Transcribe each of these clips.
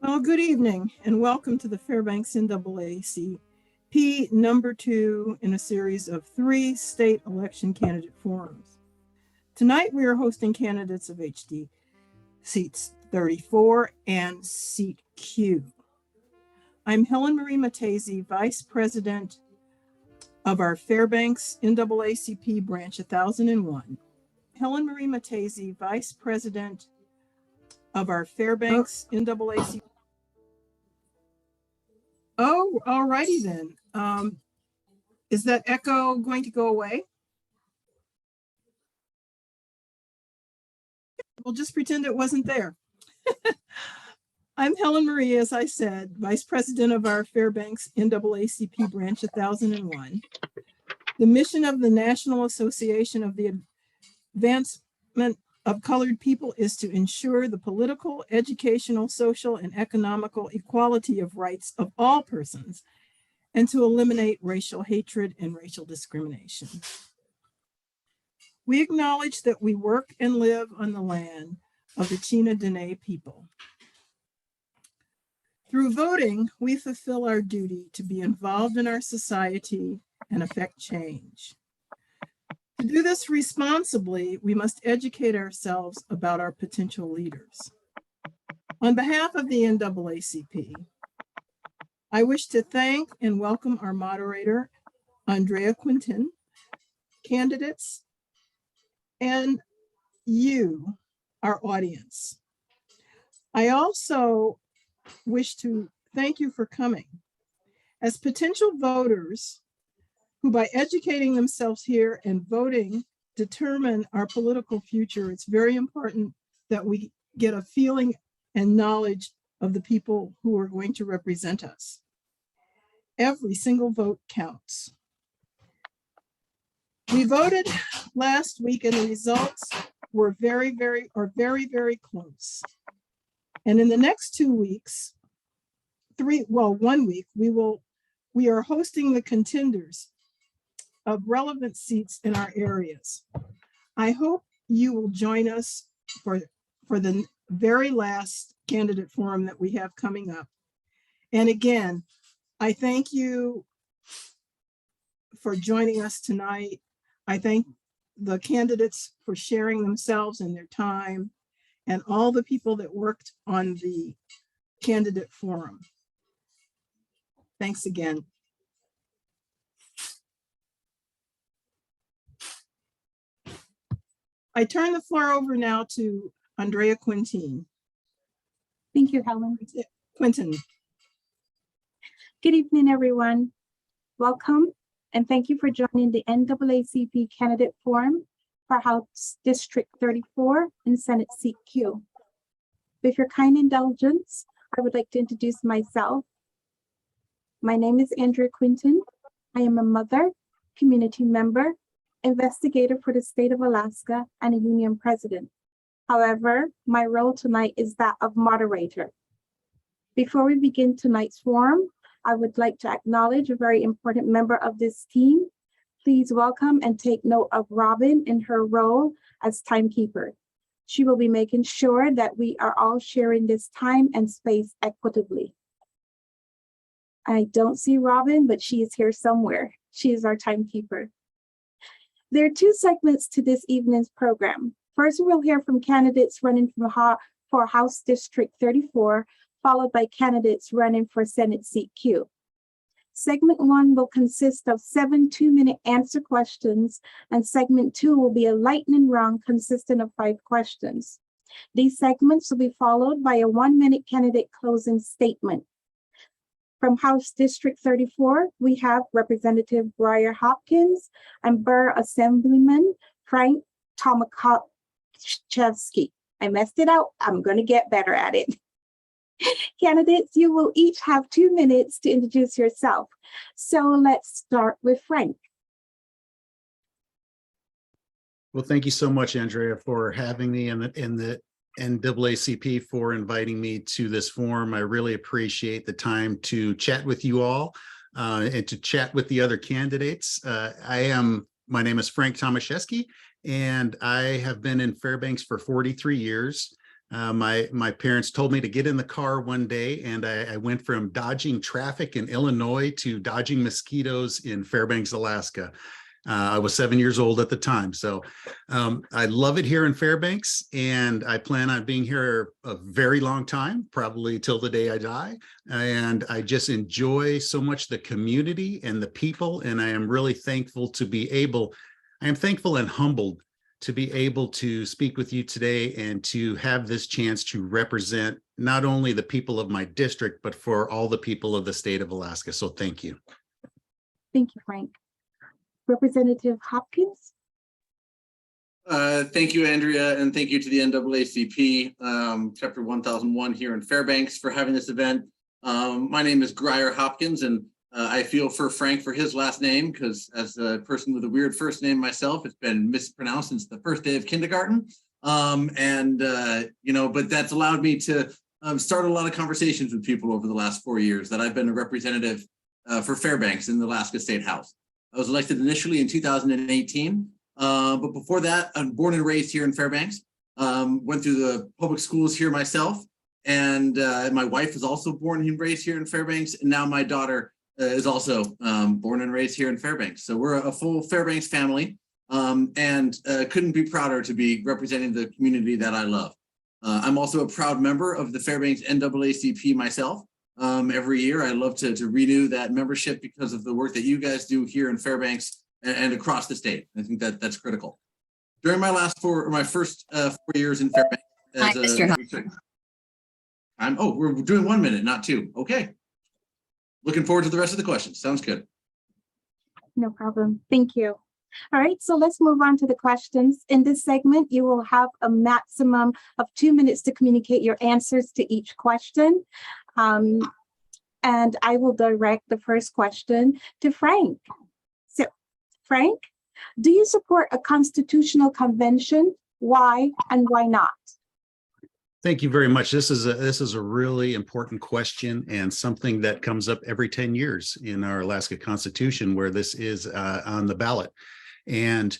Well, good evening and welcome to the Fairbanks NAACP number 2 in a series of 3 state election candidate forums. Tonight we are hosting candidates of HD seats 34 and seat Q. I'm Helen Marie Matese, Vice President of our Fairbanks NAACP Branch 1001. Helen Marie Matese, Vice President of our Fairbanks NAACP. Oh, all righty then. Is that echo going to go away? We'll just pretend it wasn't there. I'm Helen Marie, as I said, Vice President of our Fairbanks NAACP Branch 1001. The mission of the National Association of the Advancement of Colored People is to ensure the political, educational, social, and economical equality of rights of all persons, and to eliminate racial hatred and racial discrimination. We acknowledge that we work and live on the land of the Chena Dene people. Through voting, we fulfill our duty to be involved in our society and affect change. To do this responsibly, we must educate ourselves about our potential leaders. On behalf of the NAACP, I wish to thank and welcome our moderator, Andrea Quintin, candidates, and you, our audience. I also wish to thank you for coming. As potential voters, who by educating themselves here and voting determine our political future, it's very important that we get a feeling and knowledge of the people who are going to represent us. Every single vote counts. We voted last week and the results were very, very close. And in the next 2 weeks, 1 week, we are hosting the contenders of relevant seats in our areas. I hope you will join us for the very last candidate forum that we have coming up. And again, I thank you for joining us tonight. I thank the candidates for sharing themselves and their time, and all the people that worked on the candidate forum. Thanks again. I turn the floor over now to Andrea Quintin. Thank you, Helen. Quintin. Good evening, everyone. Welcome, and thank you for joining the NAACP Candidate Forum for House District 34 and Senate Seat Q. With your kind indulgence, I would like to introduce myself. My name is Andrea Quintin. I am a mother, community member, investigator for the state of Alaska, and a union president. However, my role tonight is that of moderator. Before we begin tonight's forum, I would like to acknowledge a very important member of this team. Please welcome and take note of Robin in her role as timekeeper. She will be making sure that we are all sharing this time and space equitably. I don't see Robin, but she is here somewhere. She is our timekeeper. There are 2 segments to this evening's program. First, we'll hear from candidates running for House District 34, followed by candidates running for Senate Seat Q. Segment 1 will consist of 7 2-minute answer questions, and segment 2 will be a lightning round consisting of 5 questions. These segments will be followed by a 1-minute candidate closing statement. From House District 34, we have Representative Grier Hopkins and Burr Assemblyman Frank Tomaszewski. I messed it out. I'm going to get better at it. Candidates, you will each have 2 minutes to introduce yourself. So let's start with Frank. Well, thank you so much, Andrea, for having me and the NAACP for inviting me to this forum. I really appreciate the time to chat with you all and to chat with the other candidates. My name is Frank Tomaszewski, and I have been in Fairbanks for 43 years. My parents told me to get in the car one day, and I went from dodging traffic in Illinois to dodging mosquitoes in Fairbanks, Alaska. I was 7 years old at the time. So I love it here in Fairbanks, and I plan on being here a very long time, probably till the day I die. And I just enjoy so much the community and the people. And I am really thankful to be able, I am thankful and humbled to be able to speak with you today and to have this chance to represent not only the people of my district, but for all the people of the state of Alaska. So thank you. Thank you, Frank. Representative Hopkins. Thank you, Andrea, and thank you to the NAACP Chapter 1001 here in Fairbanks for having this event. My name is Grier Hopkins, and I feel for Frank for his last name, because as a person with a weird first name myself, it's been mispronounced since the first day of kindergarten. But that's allowed me to start a lot of conversations with people over the last 4 years that I've been a representative for Fairbanks in the Alaska State House. I was elected initially in 2018, but before that, I'm born and raised here in Fairbanks. Went through the public schools here myself, and my wife is also born and raised here in Fairbanks, and now my daughter is also born and raised here in Fairbanks. So we're a full Fairbanks family, and couldn't be prouder to be representing the community that I love. I'm also a proud member of the Fairbanks NAACP myself. Every year, I love to renew that membership because of the work that you guys do here in Fairbanks and across the state. I think that's critical. During my first 4 years in Fairbanks, we're doing 1 minute, not 2. Okay. Looking forward to the rest of the questions. Sounds good. No problem. Thank you. All right, so let's move on to the questions. In this segment, you will have a maximum of 2 minutes to communicate your answers to each question. And I will direct the first question to Frank. So, Frank, do you support a constitutional convention? Why and why not? Thank you very much. This is a really important question, and something that comes up every 10 years in our Alaska Constitution, where this is on the ballot. And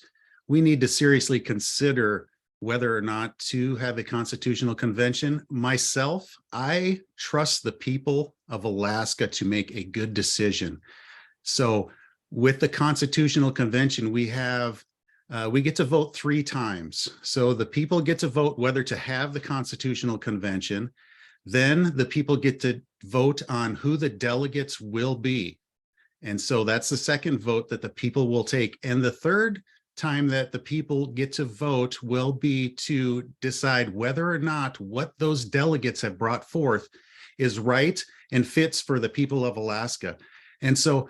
we need to seriously consider whether or not to have a constitutional convention. Myself, I trust the people of Alaska to make a good decision. So with the constitutional convention, we get to vote 3 times. So the people get to vote whether to have the constitutional convention. Then the people get to vote on who the delegates will be. And so that's the second vote that the people will take. And the third time that the people get to vote will be to decide whether or not what those delegates have brought forth is right and fits for the people of Alaska. And so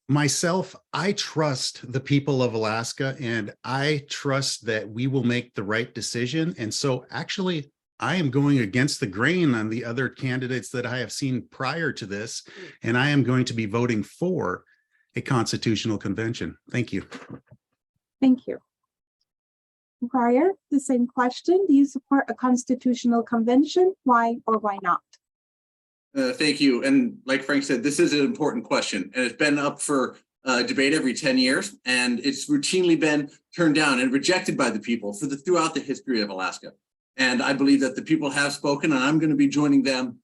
myself, I trust the people of Alaska, and I trust that we will make the right decision. And so actually, I am going against the grain on the other candidates that I have seen prior to this, and I am going to be voting for a constitutional convention. Thank you. Thank you. Grier, the same question. Do you support a constitutional convention? Why or why not? Thank you. And like Frank said, this is an important question, and it's been up for debate every 10 years, and it's routinely been turned down and rejected by the people throughout the history of Alaska. And I believe that the people have spoken, and I'm going to be joining them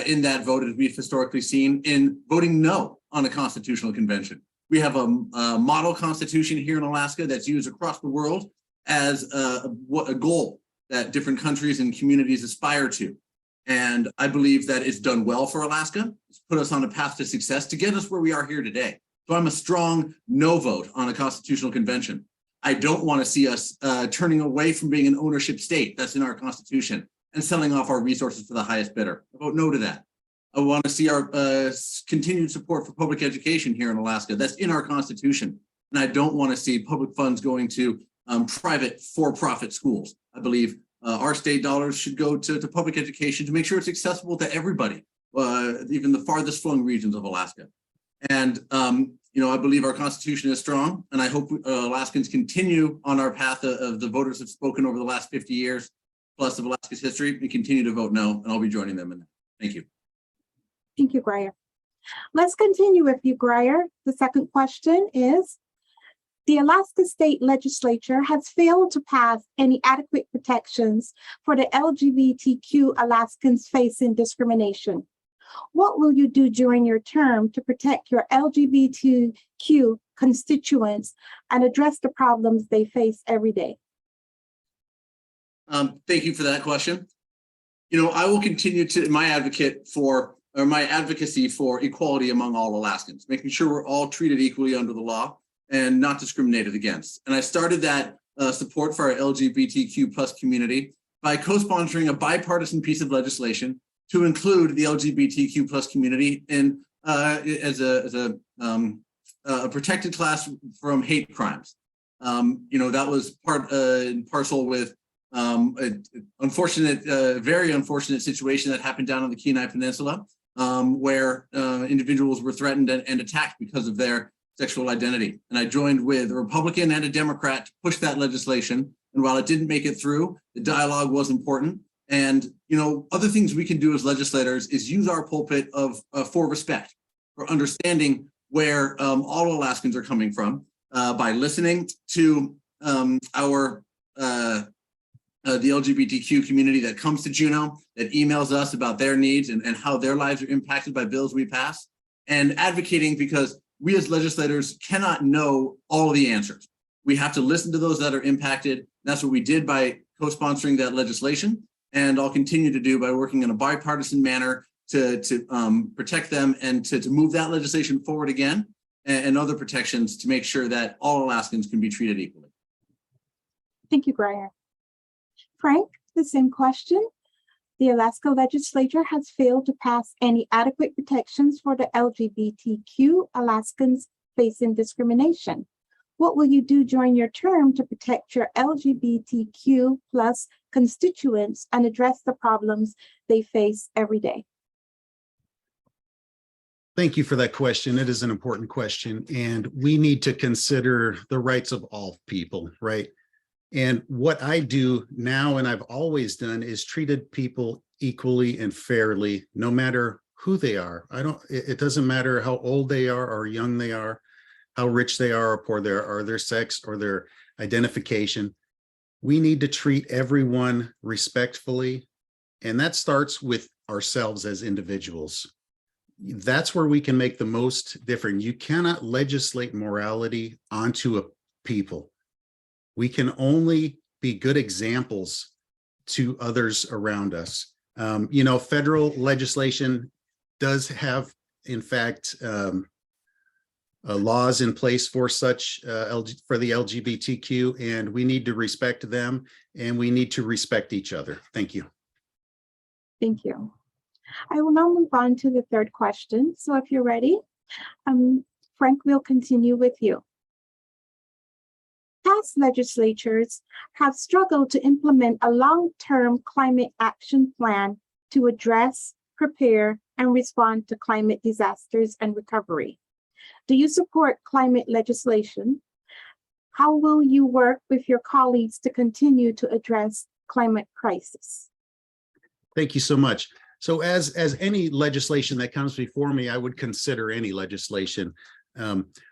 in that vote, as we've historically seen, in voting no on a constitutional convention. We have a model constitution here in Alaska that's used across the world as a goal that different countries and communities aspire to. And I believe that it's done well for Alaska. It's put us on a path to success to get us where we are here today. So I'm a strong no vote on a constitutional convention. I don't want to see us turning away from being an ownership state that's in our Constitution and selling off our resources to the highest bidder. I vote no to that. I want to see our continued support for public education here in Alaska. That's in our Constitution. And I don't want to see public funds going to private for-profit schools. I believe our state dollars should go to public education to make sure it's accessible to everybody, even the farthest flung regions of Alaska. And, I believe our Constitution is strong, and I hope Alaskans continue on our path of the voters have spoken over the last 50 years, plus of Alaska's history, and continue to vote no, and I'll be joining them in that. Thank you. Thank you, Grier. Let's continue with you, Grier. The second question is, The Alaska State Legislature has failed to pass any adequate protections for the LGBTQ Alaskans facing discrimination. What will you do during your term to protect your LGBTQ constituents and address the problems they face every day? Thank you for that question. I will continue to my advocacy for equality among all Alaskans, making sure we're all treated equally under the law and not discriminated against. And I started that support for our LGBTQ plus community by co-sponsoring a bipartisan piece of legislation to include the LGBTQ plus community in as a protected class from hate crimes. That was part and parcel with an unfortunate, very unfortunate situation that happened down on the Kenai Peninsula, where individuals were threatened and attacked because of their sexual identity. And I joined with a Republican and a Democrat to push that legislation. And while it didn't make it through, the dialogue was important. And other things we can do as legislators is use our pulpit for respect, for understanding where all Alaskans are coming from, by listening to the LGBTQ community that comes to Juneau, that emails us about their needs and how their lives are impacted by bills we pass, and advocating, because we as legislators cannot know all of the answers. We have to listen to those that are impacted. That's what we did by co-sponsoring that legislation, and I'll continue to do by working in a bipartisan manner to protect them and to move that legislation forward again, and other protections to make sure that all Alaskans can be treated equally. Thank you, Grier. Frank, the same question. The Alaska Legislature has failed to pass any adequate protections for the LGBTQ Alaskans facing discrimination. What will you do during your term to protect your LGBTQ plus constituents and address the problems they face every day? Thank you for that question. It is an important question, and we need to consider the rights of all people, right? And what I do now, and I've always done, is treated people equally and fairly, no matter who they are. It doesn't matter how old they are or young they are, how rich they are or poor they are, or their sex or their identification. We need to treat everyone respectfully. And that starts with ourselves as individuals. That's where we can make the most difference. You cannot legislate morality onto a people. We can only be good examples to others around us. Federal legislation does have, in fact, laws in place for such for the LGBTQ, and we need to respect them, and we need to respect each other. Thank you. Thank you. I will now move on to the third question. So if you're ready, Frank, we'll continue with you. Past legislatures have struggled to implement a long-term climate action plan to address, prepare, and respond to climate disasters and recovery. Do you support climate legislation? How will you work with your colleagues to continue to address climate crisis? Thank you so much. So as any legislation that comes before me, I would consider any legislation.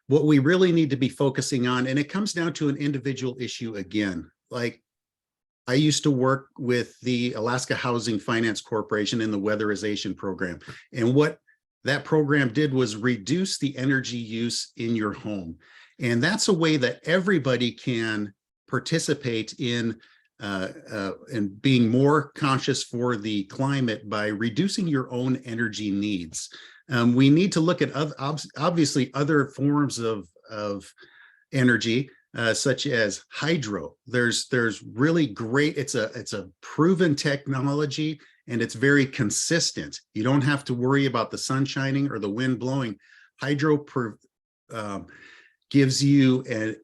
What we really need to be focusing on, and it comes down to an individual issue again. Like, I used to work with the Alaska Housing Finance Corporation in the weatherization program. And what that program did was reduce the energy use in your home. And that's a way that everybody can participate in and being more conscious for the climate by reducing your own energy needs. We need to look at obviously other forms of energy, such as hydro. There's really great, it's a proven technology, and it's very consistent. You don't have to worry about the sun shining or the wind blowing. Hydro gives you an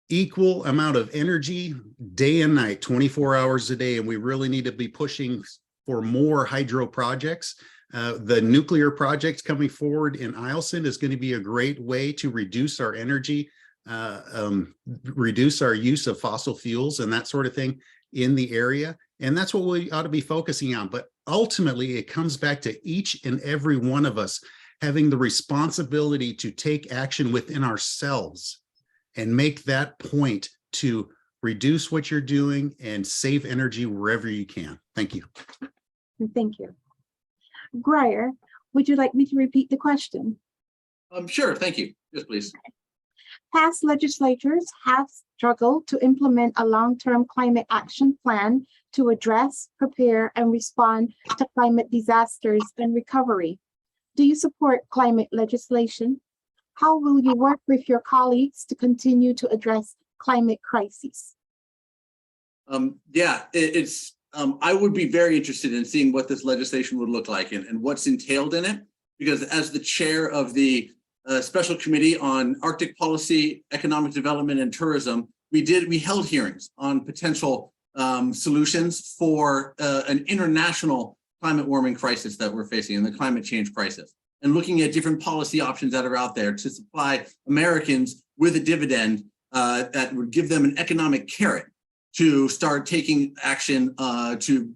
equal amount of energy day and night, 24 hours a day, and we really need to be pushing for more hydro projects. The nuclear projects coming forward in Eielson is going to be a great way to reduce our energy, reduce our use of fossil fuels and that sort of thing in the area. And that's what we ought to be focusing on. But ultimately, it comes back to each and every one of us having the responsibility to take action within ourselves and make that point to reduce what you're doing and save energy wherever you can. Thank you. Thank you. Grier, would you like me to repeat the question? Sure, thank you. Yes, please. Past legislatures have struggled to implement a long-term climate action plan to address, prepare, and respond to climate disasters and recovery. Do you support climate legislation? How will you work with your colleagues to continue to address climate crises? I would be very interested in seeing what this legislation would look like and what's entailed in it, because as the chair of the Special Committee on Arctic Policy, Economic Development, and Tourism, we held hearings on potential solutions for an international climate warming crisis that we're facing and the climate change crisis, and looking at different policy options that are out there to supply Americans with a dividend that would give them an economic carrot to start taking action to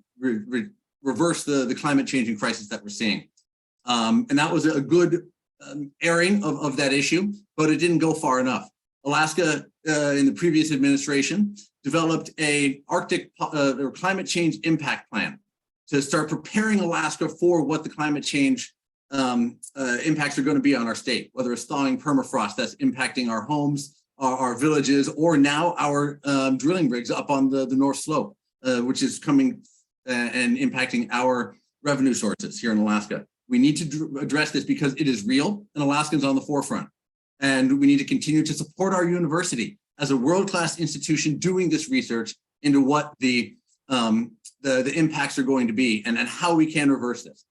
reverse the climate changing crisis that we're seeing. And that was a good airing of that issue, but it didn't go far enough. Alaska, in the previous administration, developed a Arctic or climate change impact plan to start preparing Alaska for what the climate change impacts are going to be on our state, whether it's thawing permafrost that's impacting our homes, our villages, or now our drilling rigs up on the North Slope, which is coming and impacting our revenue sources here in Alaska. We need to address this because it is real and Alaskans on the forefront. And we need to continue to support our university as a world-class institution doing this research into what the impacts are going to be and how we can reverse this.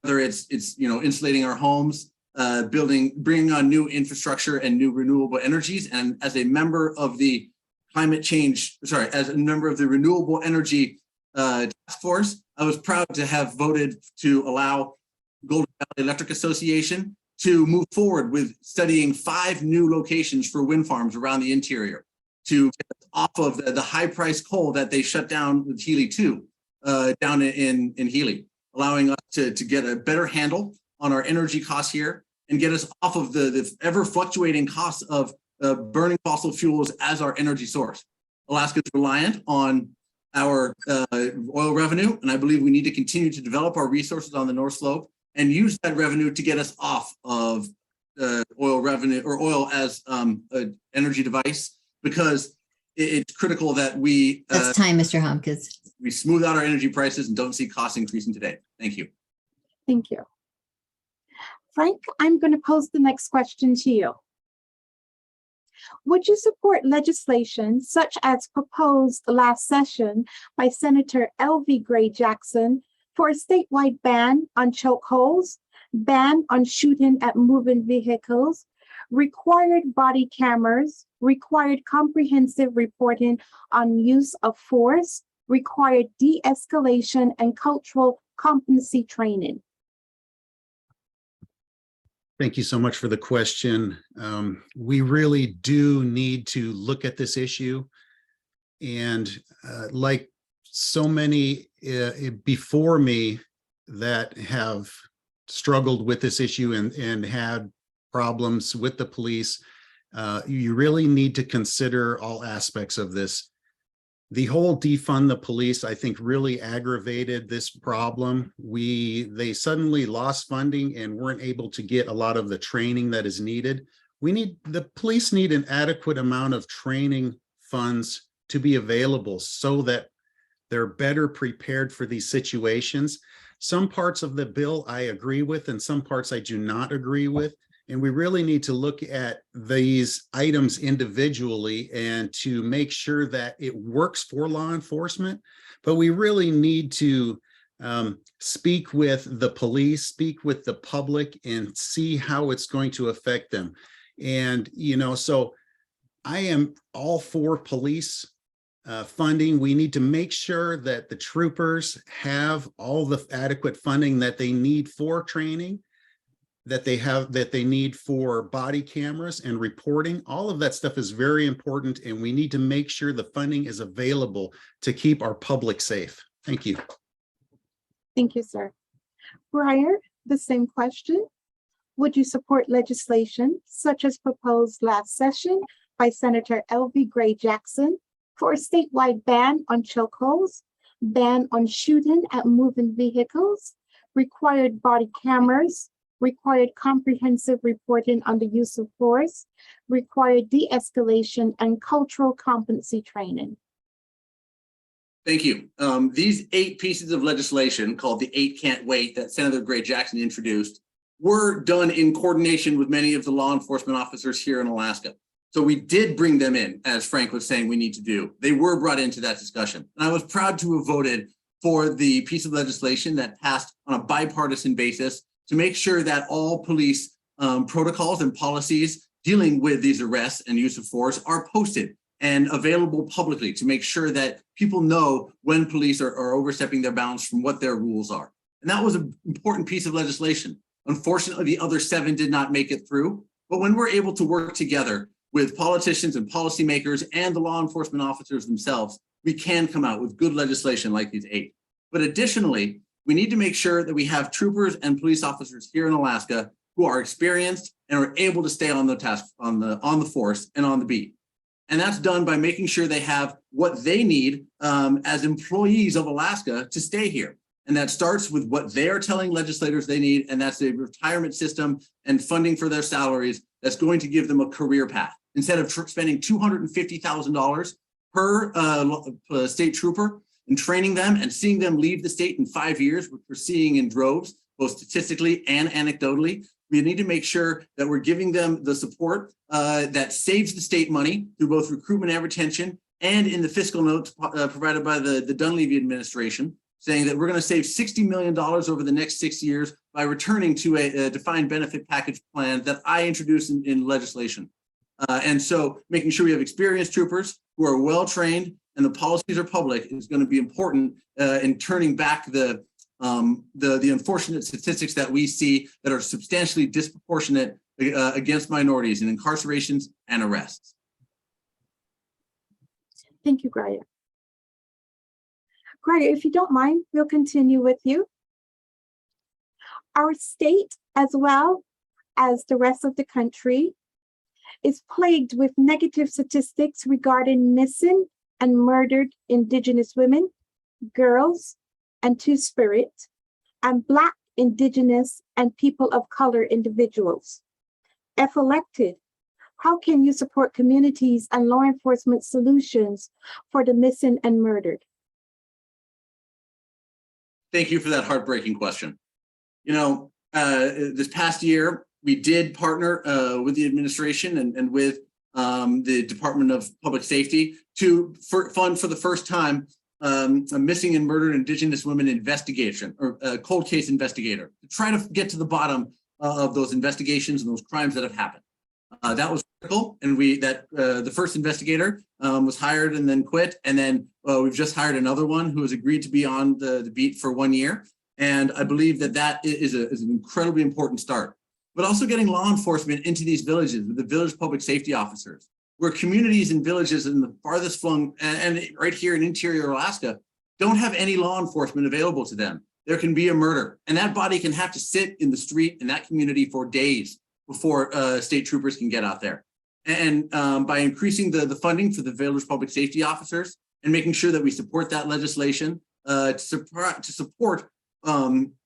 Whether it's insulating our homes, bringing on new infrastructure and new renewable energies. And as a member of the as a member of the Renewable Energy Task Force, I was proud to have voted to allow Golden Valley Electric Association to move forward with studying 5 new locations for wind farms around the interior to get off of the high-priced coal that they shut down with Healy 2 down in Healy, allowing us to get a better handle on our energy costs here and get us off of the ever-fluctuating costs of burning fossil fuels as our energy source. Alaska is reliant on our oil revenue, and I believe we need to continue to develop our resources on the North Slope and use that revenue to get us off of oil revenue or oil as an energy device, because it's critical that we That's time, Mr. Hopkins. we smooth out our energy prices and don't see costs increasing today. Thank you. Thank you. Frank, I'm going to pose the next question to you. Would you support legislation such as proposed last session by Senator L.V. Gray Jackson for a statewide ban on chokeholds, ban on shooting at moving vehicles, required body cameras, required comprehensive reporting on use of force, required de-escalation and cultural competency training? Thank you so much for the question. We really do need to look at this issue. And like so many before me that have struggled with this issue and had problems with the police, you really need to consider all aspects of this. The whole defund the police, I think, really aggravated this problem. They suddenly lost funding and weren't able to get a lot of the training that is needed. The police need an adequate amount of training funds to be available so that they're better prepared for these situations. Some parts of the bill I agree with and some parts I do not agree with. And we really need to look at these items individually and to make sure that it works for law enforcement. But we really need to speak with the police, speak with the public, and see how it's going to affect them. And, so I am all for police funding. We need to make sure that the troopers have all the adequate funding that they need for training, that they need for body cameras and reporting. All of that stuff is very important, and we need to make sure the funding is available to keep our public safe. Thank you. Thank you, sir. Grier, the same question. Would you support legislation such as proposed last session by Senator L.V. Gray Jackson for a statewide ban on chokeholds, ban on shooting at moving vehicles, required body cameras, required comprehensive reporting on the use of force, required de-escalation, and cultural competency training. Thank you. These 8 pieces of legislation called the 8 Can't Wait that Senator Gray Jackson introduced were done in coordination with many of the law enforcement officers here in Alaska. So we did bring them in, as Frank was saying we need to do. They were brought into that discussion. And I was proud to have voted for the piece of legislation that passed on a bipartisan basis to make sure that all police protocols and policies dealing with these arrests and use of force are posted and available publicly to make sure that people know when police are overstepping their bounds from what their rules are. And that was an important piece of legislation. Unfortunately, the other 7 did not make it through. But when we're able to work together with politicians and policymakers and the law enforcement officers themselves, we can come out with good legislation like these 8. But additionally, we need to make sure that we have troopers and police officers here in Alaska who are experienced and are able to stay on the task, on the force and on the beat. And that's done by making sure they have what they need as employees of Alaska to stay here. And that starts with what they are telling legislators they need, and that's a retirement system and funding for their salaries that's going to give them a career path. Instead of spending $250,000 per state trooper and training them and seeing them leave the state in 5 years, which we're seeing in droves, both statistically and anecdotally, we need to make sure that we're giving them the support that saves the state money through both recruitment and retention, and in the fiscal notes provided by the Dunleavy administration, saying that we're going to save $60 million over the next 6 years by returning to a defined benefit package plan that I introduced in legislation. And so making sure we have experienced troopers who are well-trained and the policies are public is going to be important in turning back the unfortunate statistics that we see that are substantially disproportionate against minorities in incarcerations and arrests. Thank you, Grier. Grier, if you don't mind, we'll continue with you. Our state, as well as the rest of the country, is plagued with negative statistics regarding missing and murdered Indigenous women, girls, and Two-Spirit, and Black, Indigenous, and people of color individuals. If elected, how can you support communities and law enforcement solutions for the missing and murdered? Thank you for that heartbreaking question. You know, this past year, we did partner with the administration and with the Department of Public Safety to fund for the first time a missing and murdered Indigenous women investigation, or a cold case investigator, to try to get to the bottom of those investigations and those crimes that have happened. That was critical, and the first investigator was hired and then quit, and then we've just hired another one who has agreed to be on the beat for 1 year. And I believe that is an incredibly important start. But also getting law enforcement into these villages with the village public safety officers, where communities and villages in the farthest flung and right here in interior Alaska don't have any law enforcement available to them. There can be a murder, and that body can have to sit in the street in that community for days before state troopers can get out there. And by increasing the funding for the village public safety officers and making sure that we support that legislation to support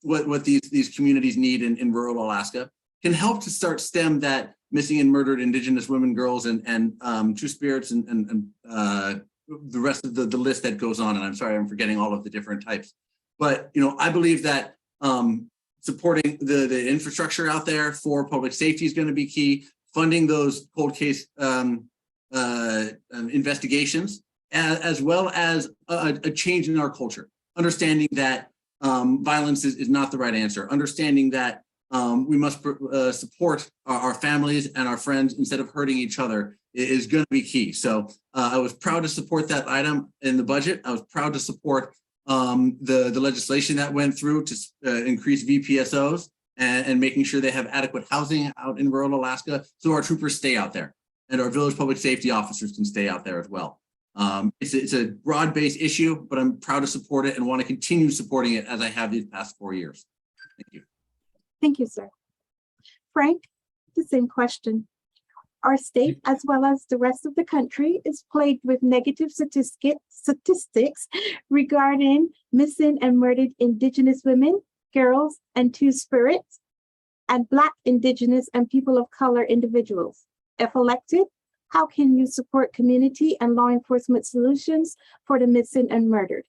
what these communities need in rural Alaska, can help to start stem that missing and murdered Indigenous women, girls, and Two-Spirits and the rest of the list that goes on. And I'm sorry, I'm forgetting all of the different types. But you know, I believe that supporting the infrastructure out there for public safety is going to be key. Funding those cold case investigations, as well as a change in our culture. Understanding that violence is not the right answer. Understanding that we must support our families and our friends instead of hurting each other is going to be key. So I was proud to support that item in the budget. I was proud to support the legislation that went through to increase VPSOs and making sure they have adequate housing out in rural Alaska so our troopers stay out there and our village public safety officers can stay out there as well. It's a broad-based issue, but I'm proud to support it and want to continue supporting it as I have these past 4 years. Thank you. Thank you, sir. Frank, the same question. Our state, as well as the rest of the country, is plagued with negative statistics regarding missing and murdered Indigenous women, girls, and Two-Spirit, and Black, Indigenous, and people of color individuals. If elected, how can you support community and law enforcement solutions for the missing and murdered?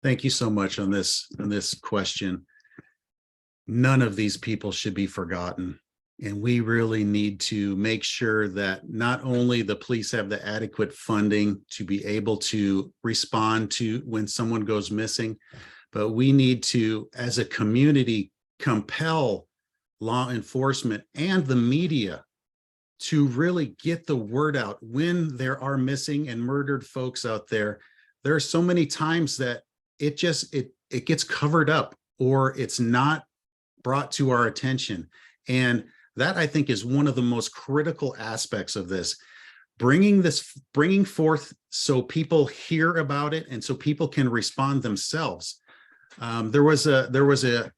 Thank you so much on this question. None of these people should be forgotten. And we really need to make sure that not only the police have the adequate funding to be able to respond to when someone goes missing, but we need to, as a community, compel law enforcement and the media to really get the word out when there are missing and murdered folks out there. There are so many times that it gets covered up or it's not brought to our attention. And that, I think, is one of the most critical aspects of this, bringing forth so people hear about it and so people can respond themselves. There was a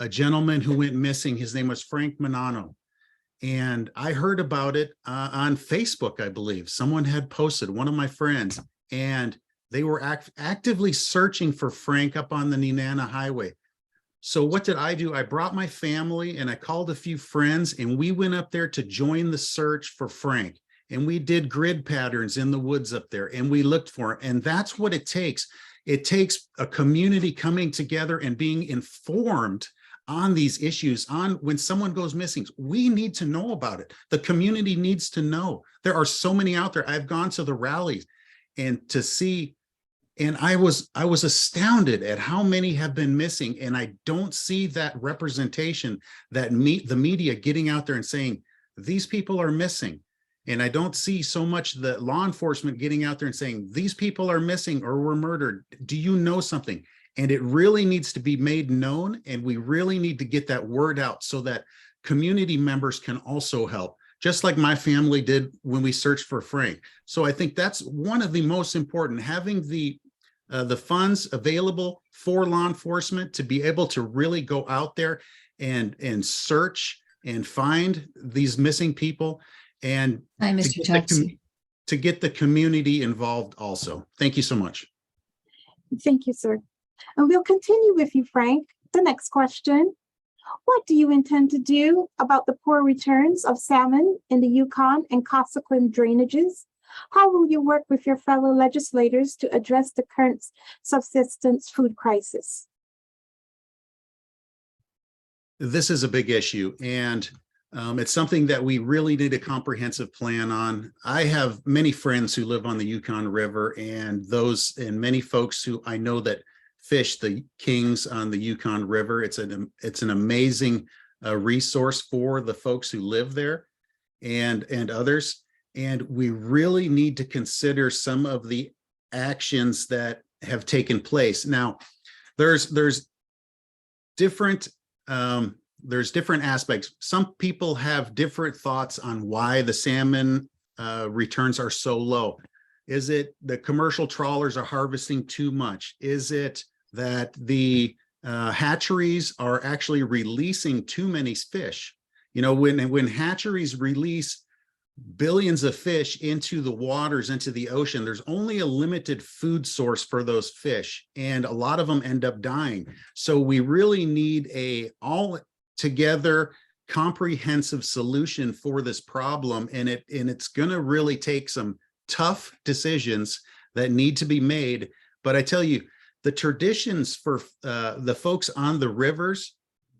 gentleman who went missing. His name was Frank Manano. And I heard about it on Facebook, I believe. Someone had posted, one of my friends, and they were actively searching for Frank up on the Nenana Highway. So what did I do? I brought my family and I called a few friends and we went up there to join the search for Frank. And we did grid patterns in the woods up there and we looked for him. And that's what it takes. It takes a community coming together and being informed on these issues. On when someone goes missing, we need to know about it. The community needs to know. There are so many out there. I've gone to the rallies and to see, and I was astounded at how many have been missing. And I don't see that representation, that the media getting out there and saying, these people are missing. And I don't see so much the law enforcement getting out there and saying, these people are missing or were murdered. Do you know something? And it really needs to be made known. And we really need to get that word out so that community members can also help, just like my family did when we searched for Frank. So I think that's one of the most important, having the funds available for law enforcement to be able to really go out there and search and find these missing people, and Hi, Mr. Tubbs. to get the community involved also. Thank you so much. Thank you, sir. And we'll continue with you, Frank. The next question. What do you intend to do about the poor returns of salmon in the Yukon and Cosequin drainages? How will you work with your fellow legislators to address the current subsistence food crisis? This is a big issue, and it's something that we really need a comprehensive plan on. I have many friends who live on the Yukon River, and many folks who I know that fish the kings on the Yukon River. It's an amazing resource for the folks who live there and others. And we really need to consider some of the actions that have taken place. Now, there's different aspects. Some people have different thoughts on why the salmon returns are so low. Is it the commercial trawlers are harvesting too much? Is it that the hatcheries are actually releasing too many fish? You know, when hatcheries release billions of fish into the waters, into the ocean, there's only a limited food source for those fish, and a lot of them end up dying. So we really need a all together comprehensive solution for this problem, and it's going to really take some tough decisions that need to be made. But I tell you, the traditions for the folks on the rivers,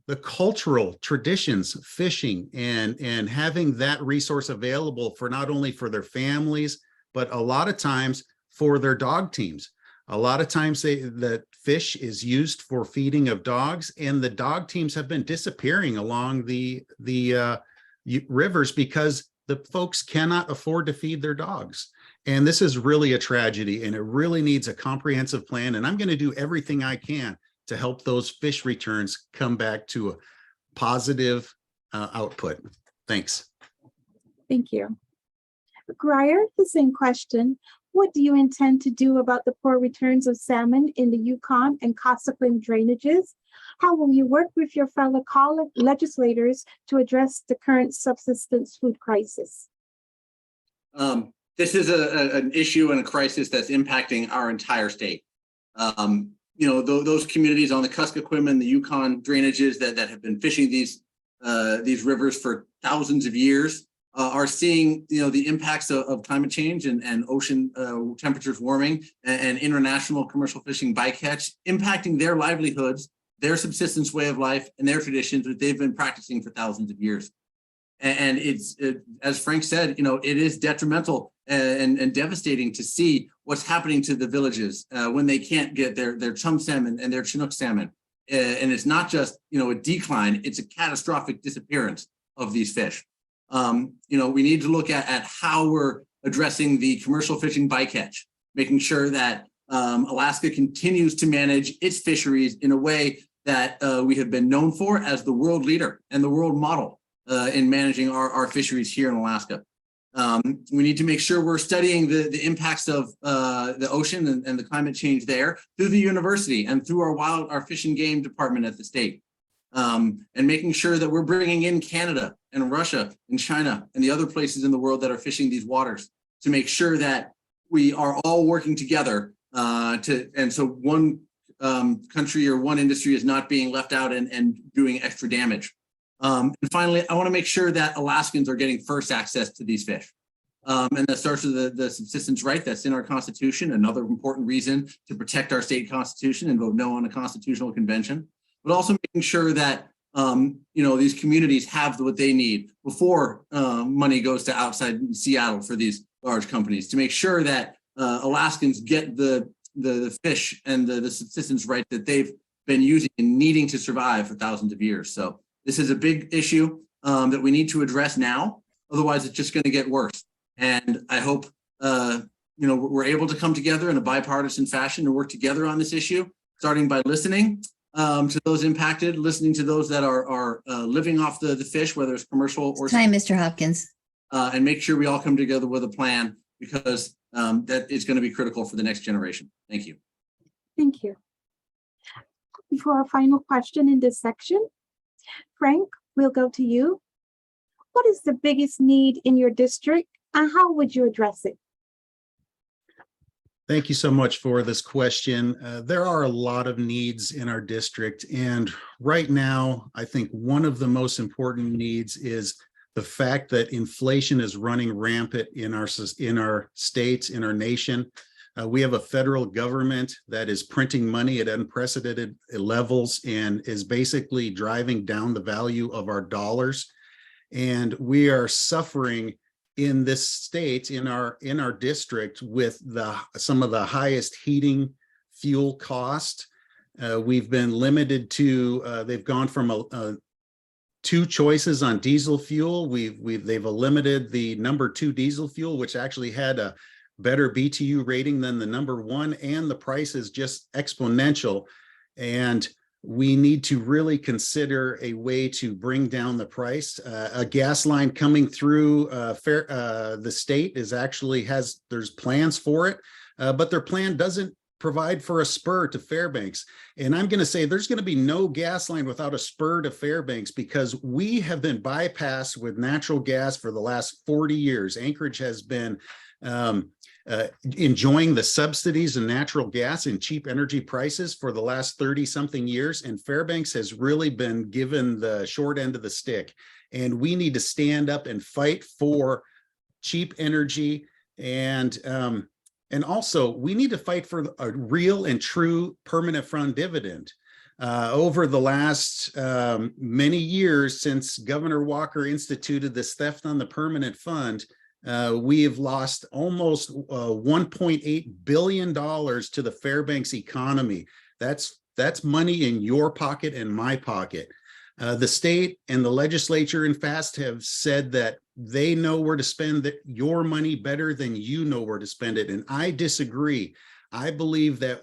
the cultural traditions, fishing and having that resource available for not only for their families, but a lot of times for their dog teams. A lot of times the fish is used for feeding of dogs, and the dog teams have been disappearing along the rivers because the folks cannot afford to feed their dogs. And this is really a tragedy, and it really needs a comprehensive plan. And I'm going to do everything I can to help those fish returns come back to a positive output. Thanks. Thank you. Grier, the same question. What do you intend to do about the poor returns of salmon in the Yukon and Cosequin drainages? How will you work with your fellow legislators to address the current subsistence food crisis? This is an issue and a crisis that's impacting our entire state. Those communities on the Kuskokwim, the Yukon drainages that have been fishing these rivers for thousands of years are seeing the impacts of climate change and ocean temperatures warming and international commercial fishing bycatch impacting their livelihoods, their subsistence way of life, and their traditions that they've been practicing for thousands of years. And as Frank said, it is detrimental and devastating to see what's happening to the villages when they can't get their chum salmon and their Chinook salmon. And it's not just a decline; it's a catastrophic disappearance of these fish. We need to look at how we're addressing the commercial fishing bycatch, making sure that Alaska continues to manage its fisheries in a way that we have been known for as the world leader and the world model in managing our fisheries here in Alaska. We need to make sure we're studying the impacts of the ocean and the climate change there through the university and through our fish and game department at the state. And making sure that we're bringing in Canada and Russia and China and the other places in the world that are fishing these waters to make sure that we are all working together so one country or one industry is not being left out and doing extra damage. And finally, I want to make sure that Alaskans are getting first access to these fish. And that starts with the subsistence right that's in our Constitution, another important reason to protect our state constitution and vote no on a constitutional convention, but also making sure that these communities have what they need before money goes to outside Seattle for these large companies, to make sure that Alaskans get the fish and the subsistence right that they've been using and needing to survive for thousands of years. So this is a big issue that we need to address now. Otherwise, it's just going to get worse. And I hope we're able to come together in a bipartisan fashion and work together on this issue, starting by listening to those impacted, listening to those that are living off the fish, whether it's commercial or time, Mr. Hopkins. And make sure we all come together with a plan, because that is going to be critical for the next generation. Thank you. Thank you. Before our final question in this section, Frank, we'll go to you. What is the biggest need in your district and how would you address it? Thank you so much for this question. There are a lot of needs in our district, and right now, I think one of the most important needs is the fact that inflation is running rampant in our states, in our nation. We have a federal government that is printing money at unprecedented levels and is basically driving down the value of our dollars. And we are suffering in this state, in our district, with some of the highest heating fuel cost. We've been limited to, they've gone from two choices on diesel fuel. They've eliminated the number 2 diesel fuel, which actually had a better BTU rating than the number 1, and the price is just exponential. And we need to really consider a way to bring down the price. A gas line coming through the state there's plans for it, but their plan doesn't provide for a spur to Fairbanks. And I'm going to say there's going to be no gas line without a spur to Fairbanks, because we have been bypassed with natural gas for the last 40 years. Anchorage has been enjoying the subsidies in natural gas and cheap energy prices for the last 30 something years. And Fairbanks has really been given the short end of the stick. And we need to stand up and fight for cheap energy. And also we need to fight for a real and true permanent fund dividend. Over the last many years, since Governor Walker instituted this theft on the permanent fund, we have lost almost $1.8 billion to the Fairbanks economy. That's money in your pocket and my pocket. The state and the legislature in FAST have said that they know where to spend your money better than you know where to spend it. And I disagree. I believe that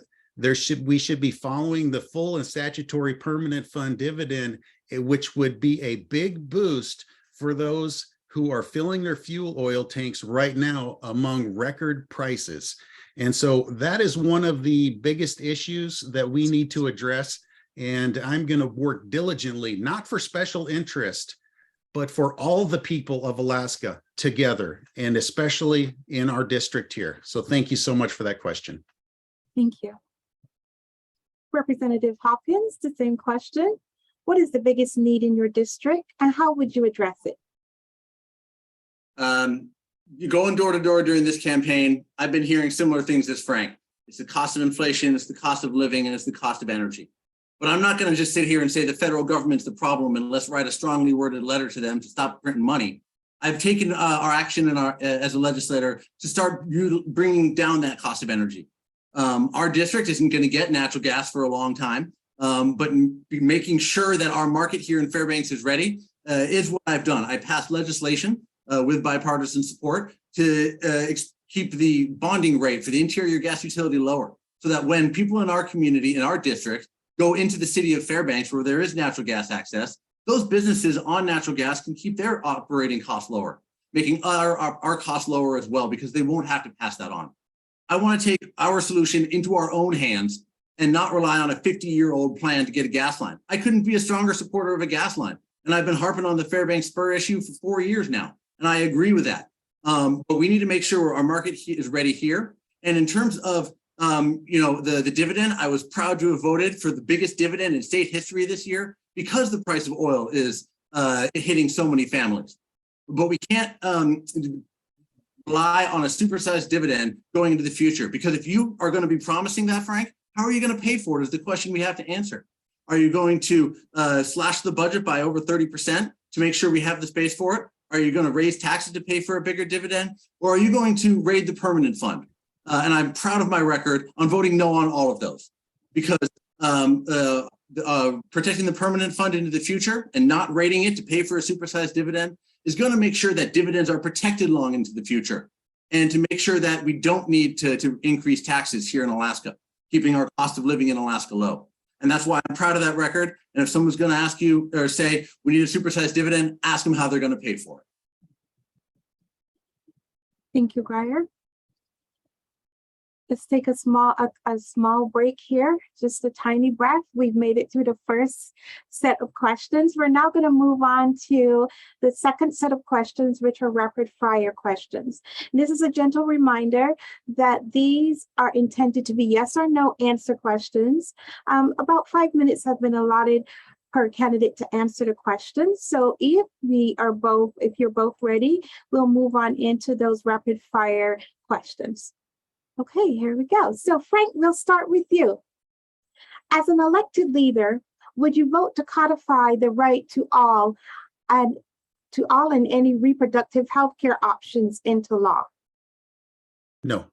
we should be following the full and statutory permanent fund dividend, which would be a big boost for those who are filling their fuel oil tanks right now among record prices. And so that is one of the biggest issues that we need to address. And I'm going to work diligently, not for special interest, but for all the people of Alaska together, and especially in our district here. So thank you so much for that question. Thank you. Representative Hopkins, the same question. What is the biggest need in your district and how would you address it? You're going door to door during this campaign. I've been hearing similar things as Frank. It's the cost of inflation, it's the cost of living, and it's the cost of energy. But I'm not going to just sit here and say the federal government's the problem and let's write a strongly worded letter to them to stop printing money. I've taken our action in as a legislator to start bringing down that cost of energy. Our district isn't going to get natural gas for a long time, but making sure that our market here in Fairbanks is ready is what I've done. I passed legislation with bipartisan support to keep the bonding rate for the interior gas utility lower, so that when people in our community, in our district, go into the city of Fairbanks where there is natural gas access, those businesses on natural gas can keep their operating costs lower, making our costs lower as well, because they won't have to pass that on. I want to take our solution into our own hands and not rely on a 50-year-old plan to get a gas line. I couldn't be a stronger supporter of a gas line. And I've been harping on the Fairbanks spur issue for 4 years now. And I agree with that. But we need to make sure our market is ready here. And in terms of the dividend, I was proud to have voted for the biggest dividend in state history this year because the price of oil is hitting so many families. But we can't rely on a supersized dividend going into the future, because if you are going to be promising that, Frank, how are you going to pay for it is the question we have to answer. Are you going to slash the budget by over 30% to make sure we have the space for it? Are you going to raise taxes to pay for a bigger dividend? Or are you going to raid the permanent fund? And I'm proud of my record on voting no on all of those, because protecting the permanent fund into the future and not raiding it to pay for a supersized dividend is going to make sure that dividends are protected long into the future, and to make sure that we don't need to increase taxes here in Alaska, keeping our cost of living in Alaska low. And that's why I'm proud of that record. And if someone's going to ask you or say we need a supersized dividend, ask them how they're going to pay for it. Thank you, Grier. Let's take a small break here, just a tiny breath. We've made it through the first set of questions. We're now going to move on to the second set of questions, which are rapid fire questions. And this is a gentle reminder that these are intended to be yes or no answer questions. About 5 minutes have been allotted per candidate to answer the questions. So if you're both ready, we'll move on into those rapid fire questions. Okay, here we go. So Frank, we'll start with you. As an elected leader, would you vote to codify the right to all and any reproductive health care options into law? No.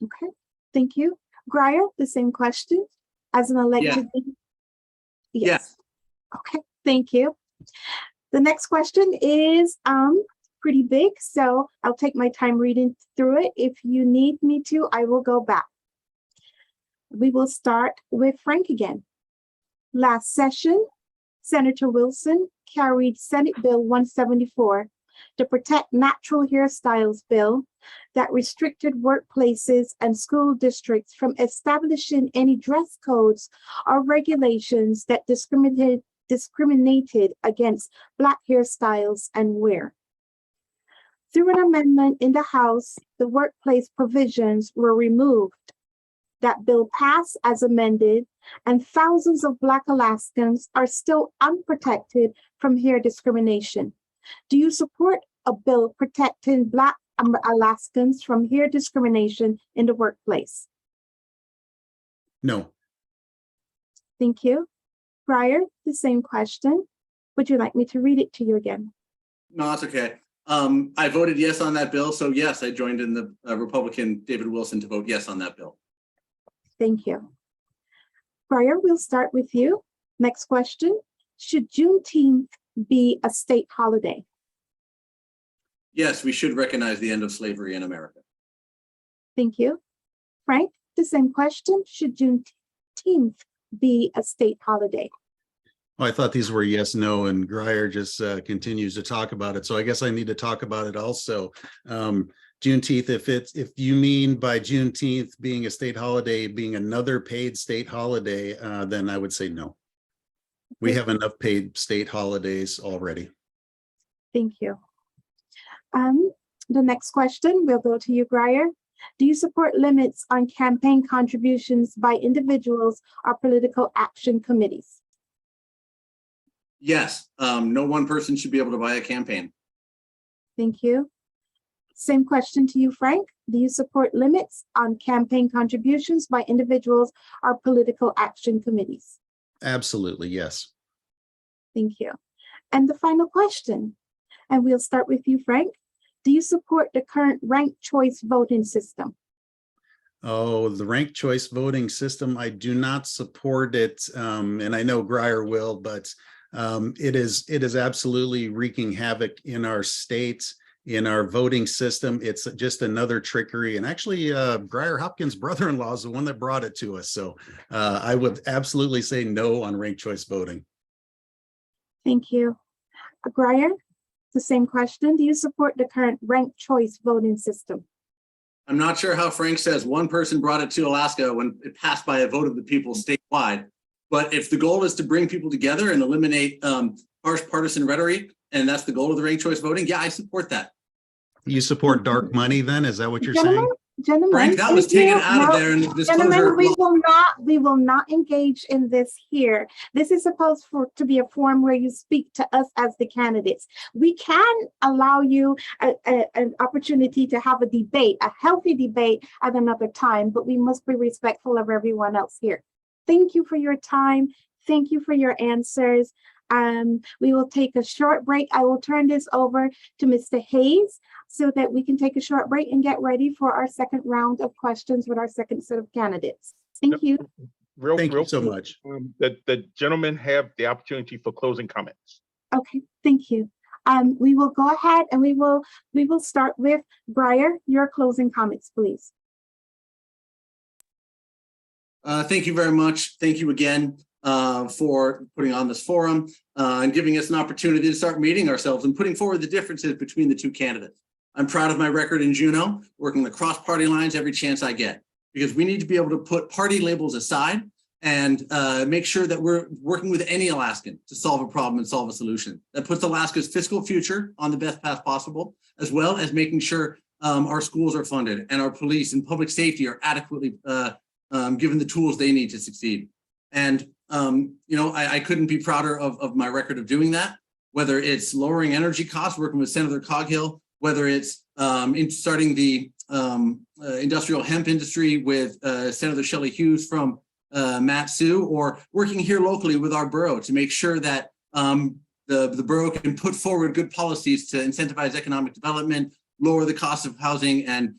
Okay, thank you. Grier, the same question. As an elected leader? Yes. Okay, thank you. The next question is pretty big, so I'll take my time reading through it. If you need me to, I will go back. We will start with Frank again. Last session, Senator Wilson carried Senate Bill 174, the Protect Natural Hairstyles bill, that restricted workplaces and school districts from establishing any dress codes or regulations that discriminated against Black hairstyles and wear. Through an amendment in the House, the workplace provisions were removed. That bill passed as amended, and thousands of Black Alaskans are still unprotected from hair discrimination. Do you support a bill protecting Black Alaskans from hair discrimination in the workplace? No. Thank you. Grier, the same question. Would you like me to read it to you again? No, that's okay. I voted yes on that bill. So yes, I joined in the Republican David Wilson to vote yes on that bill. Thank you. Grier, we'll start with you. Next question. Should Juneteenth be a state holiday? Yes, we should recognize the end of slavery in America. Thank you. Frank, the same question. Should Juneteenth be a state holiday? Oh, I thought these were yes, no, and Grier just continues to talk about it. So I guess I need to talk about it also. Juneteenth, if you mean by Juneteenth being a state holiday, being another paid state holiday, then I would say no. We have enough paid state holidays already. Thank you. The next question will go to you, Grier. Do you support limits on campaign contributions by individuals or political action committees? Yes, no one person should be able to buy a campaign. Thank you. Same question to you, Frank. Do you support limits on campaign contributions by individuals or political action committees? Absolutely, yes. Thank you. And the final question, and we'll start with you, Frank. Do you support the current ranked choice voting system? Oh, the ranked choice voting system, I do not support it. And I know Grier will, but it is absolutely wreaking havoc in our state, in our voting system. It's just another trickery. And actually, Grier Hopkins' brother-in-law is the one that brought it to us. So I would absolutely say no on ranked choice voting. Thank you. Grier, the same question. Do you support the current ranked choice voting system? I'm not sure how Frank says one person brought it to Alaska when it passed by a vote of the people statewide. But if the goal is to bring people together and eliminate harsh partisan rhetoric, and that's the goal of the ranked choice voting, yeah, I support that. You support dark money then? Is that what you're saying? Gentlemen, Frank, that was taken out of there in the disclosure. Gentlemen, we will not engage in this here. This is supposed to be a forum where you speak to us as the candidates. We can allow you an opportunity to have a debate, a healthy debate at another time, but we must be respectful of everyone else here. Thank you for your time. Thank you for your answers. We will take a short break. I will turn this over to Mr. Hayes so that we can take a short break and get ready for our second round of questions with our second set of candidates. Thank you. Thank you so much. The gentlemen have the opportunity for closing comments. Okay, thank you. We will go ahead and we will start with Grier. Your closing comments, please. Thank you very much. Thank you again for putting on this forum and giving us an opportunity to start meeting ourselves and putting forward the differences between the two candidates. I'm proud of my record in Juneau, working across party lines every chance I get, because we need to be able to put party labels aside and make sure that we're working with any Alaskan to solve a problem and solve a solution that puts Alaska's fiscal future on the best path possible, as well as making sure our schools are funded and our police and public safety are adequately given the tools they need to succeed. And I couldn't be prouder of my record of doing that, whether it's lowering energy costs, working with Senator Coghill, whether it's starting the industrial hemp industry with Senator Shelley Hughes from Mat-Su, or working here locally with our borough to make sure that the borough can put forward good policies to incentivize economic development, lower the cost of housing, and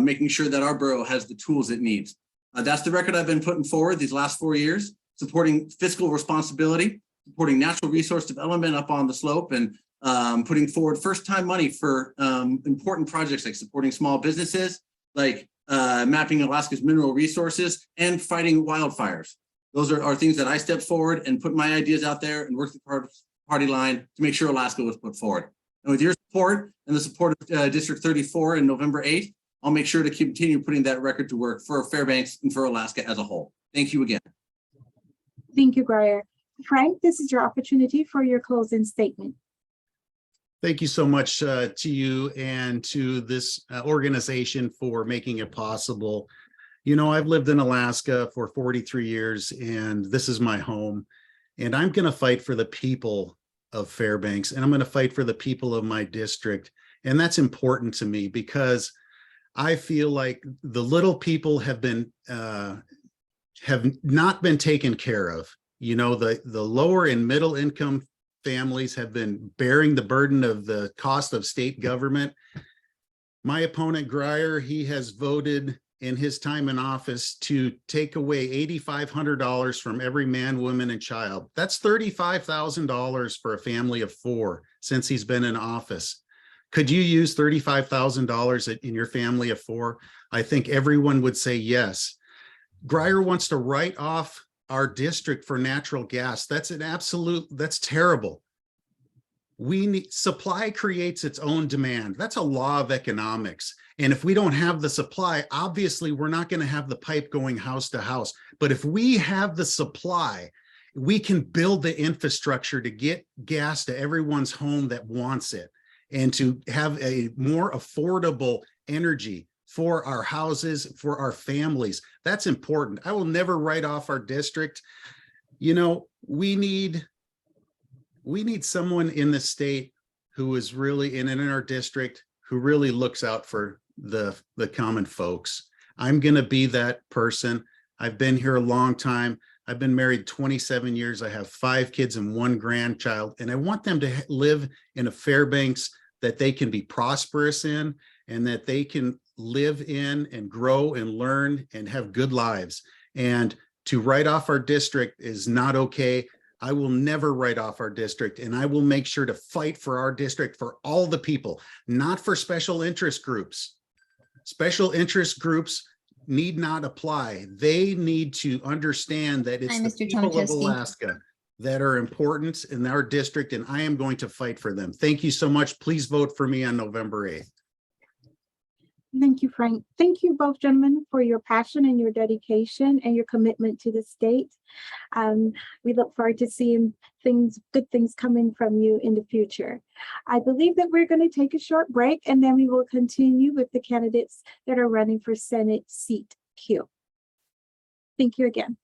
making sure that our borough has the tools it needs. That's the record I've been putting forward these last 4 years, supporting fiscal responsibility, supporting natural resource development up on the slope, and putting forward first-time money for important projects like supporting small businesses, like mapping Alaska's mineral resources, and fighting wildfires. Those are things that I stepped forward and put my ideas out there and worked the party line to make sure Alaska was put forward. And with your support and the support of District 34 in November 8th, I'll make sure to continue putting that record to work for Fairbanks and for Alaska as a whole. Thank you again. Thank you, Grier. Frank, this is your opportunity for your closing statement. Thank you so much to you and to this organization for making it possible. You know, I've lived in Alaska for 43 years, and this is my home. And I'm going to fight for the people of Fairbanks, and I'm going to fight for the people of my district. And that's important to me because I feel like the little people have not been taken care of. You know, the lower and middle income families have been bearing the burden of the cost of state government. My opponent, Grier, he has voted in his time in office to take away $8,500 from every man, woman, and child. That's $35,000 for a family of 4 since he's been in office. Could you use $35,000 in your family of 4? I think everyone would say yes. Grier wants to write off our district for natural gas. That's terrible. Supply creates its own demand. That's a law of economics. And if we don't have the supply, obviously we're not going to have the pipe going house to house. But if we have the supply we can build the infrastructure to get gas to everyone's home that wants it, and to have a more affordable energy for our houses, for our families. That's important. I will never write off our district. You know, we need someone in the state who is really in our district, who really looks out for the common folks. I'm going to be that person. I've been here a long time. I've been married 27 years. I have 5 kids and 1 grandchild, and I want them to live in a Fairbanks that they can be prosperous in, and that they can live in and grow and learn and have good lives. And to write off our district is not okay. I will never write off our district, and I will make sure to fight for our district, for all the people, not for special interest groups. Special interest groups need not apply. They need to understand that it's Hi, the Mr. people of Tomaszewski. Alaska that are important in our district, and I am going to fight for them. Thank you so much. Please vote for me on November 8th. Thank you, Frank. Thank you both gentlemen for your passion and your dedication and your commitment to the state. We look forward to seeing good things coming from you in the future. I believe that we're going to take a short break, and then we will continue with the candidates that are running for Senate seat Q. Thank you again.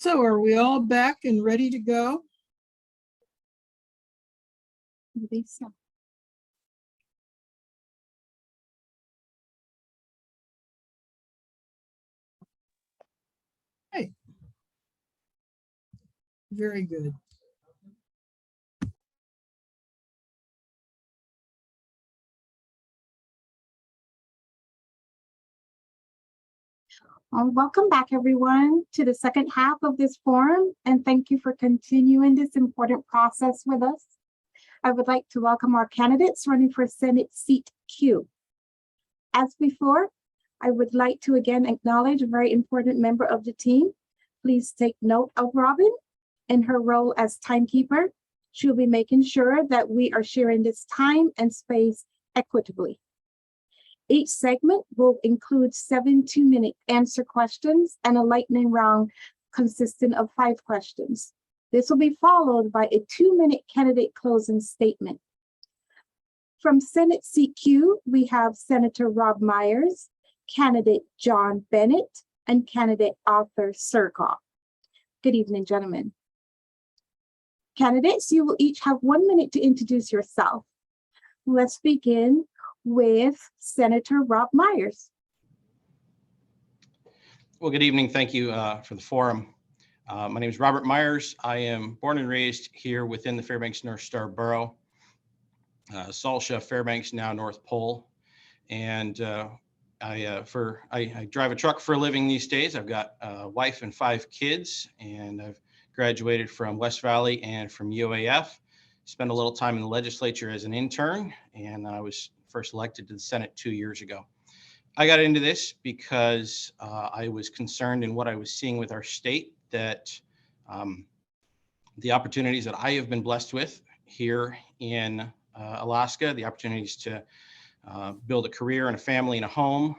So are we all back and ready to go? Lisa. Hey. Very good. Welcome back, everyone, to the second half of this forum, and thank you for continuing this important process with us. I would like to welcome our candidates running for Senate Seat Q. As before, I would like to again acknowledge a very important member of the team. Please take note of Robin in her role as timekeeper. She'll be making sure that we are sharing this time and space equitably. Each segment will include 7 2-minute answer questions and a lightning round consisting of 5 questions. This will be followed by a 2-minute candidate closing statement. From Senate Seat Q, we have Senator Rob Myers, candidate John Bennett, and candidate Arthur Serkov. Good evening, gentlemen. Candidates, you will each have 1 minute to introduce yourself. Let's begin with Senator Rob Myers. Well, good evening. Thank you for the forum. My name is Robert Myers. I am born and raised here within the Fairbanks North Star Borough, Salsha, Fairbanks, now North Pole. And I drive a truck for a living these days. I've got a wife and 5 kids, and I've graduated from West Valley and from UAF. Spent a little time in the legislature as an intern, and I was first elected to the Senate 2 years ago. I got into this because I was concerned in what I was seeing with our state, that the opportunities that I have been blessed with here in Alaska, the opportunities to build a career and a family and a home,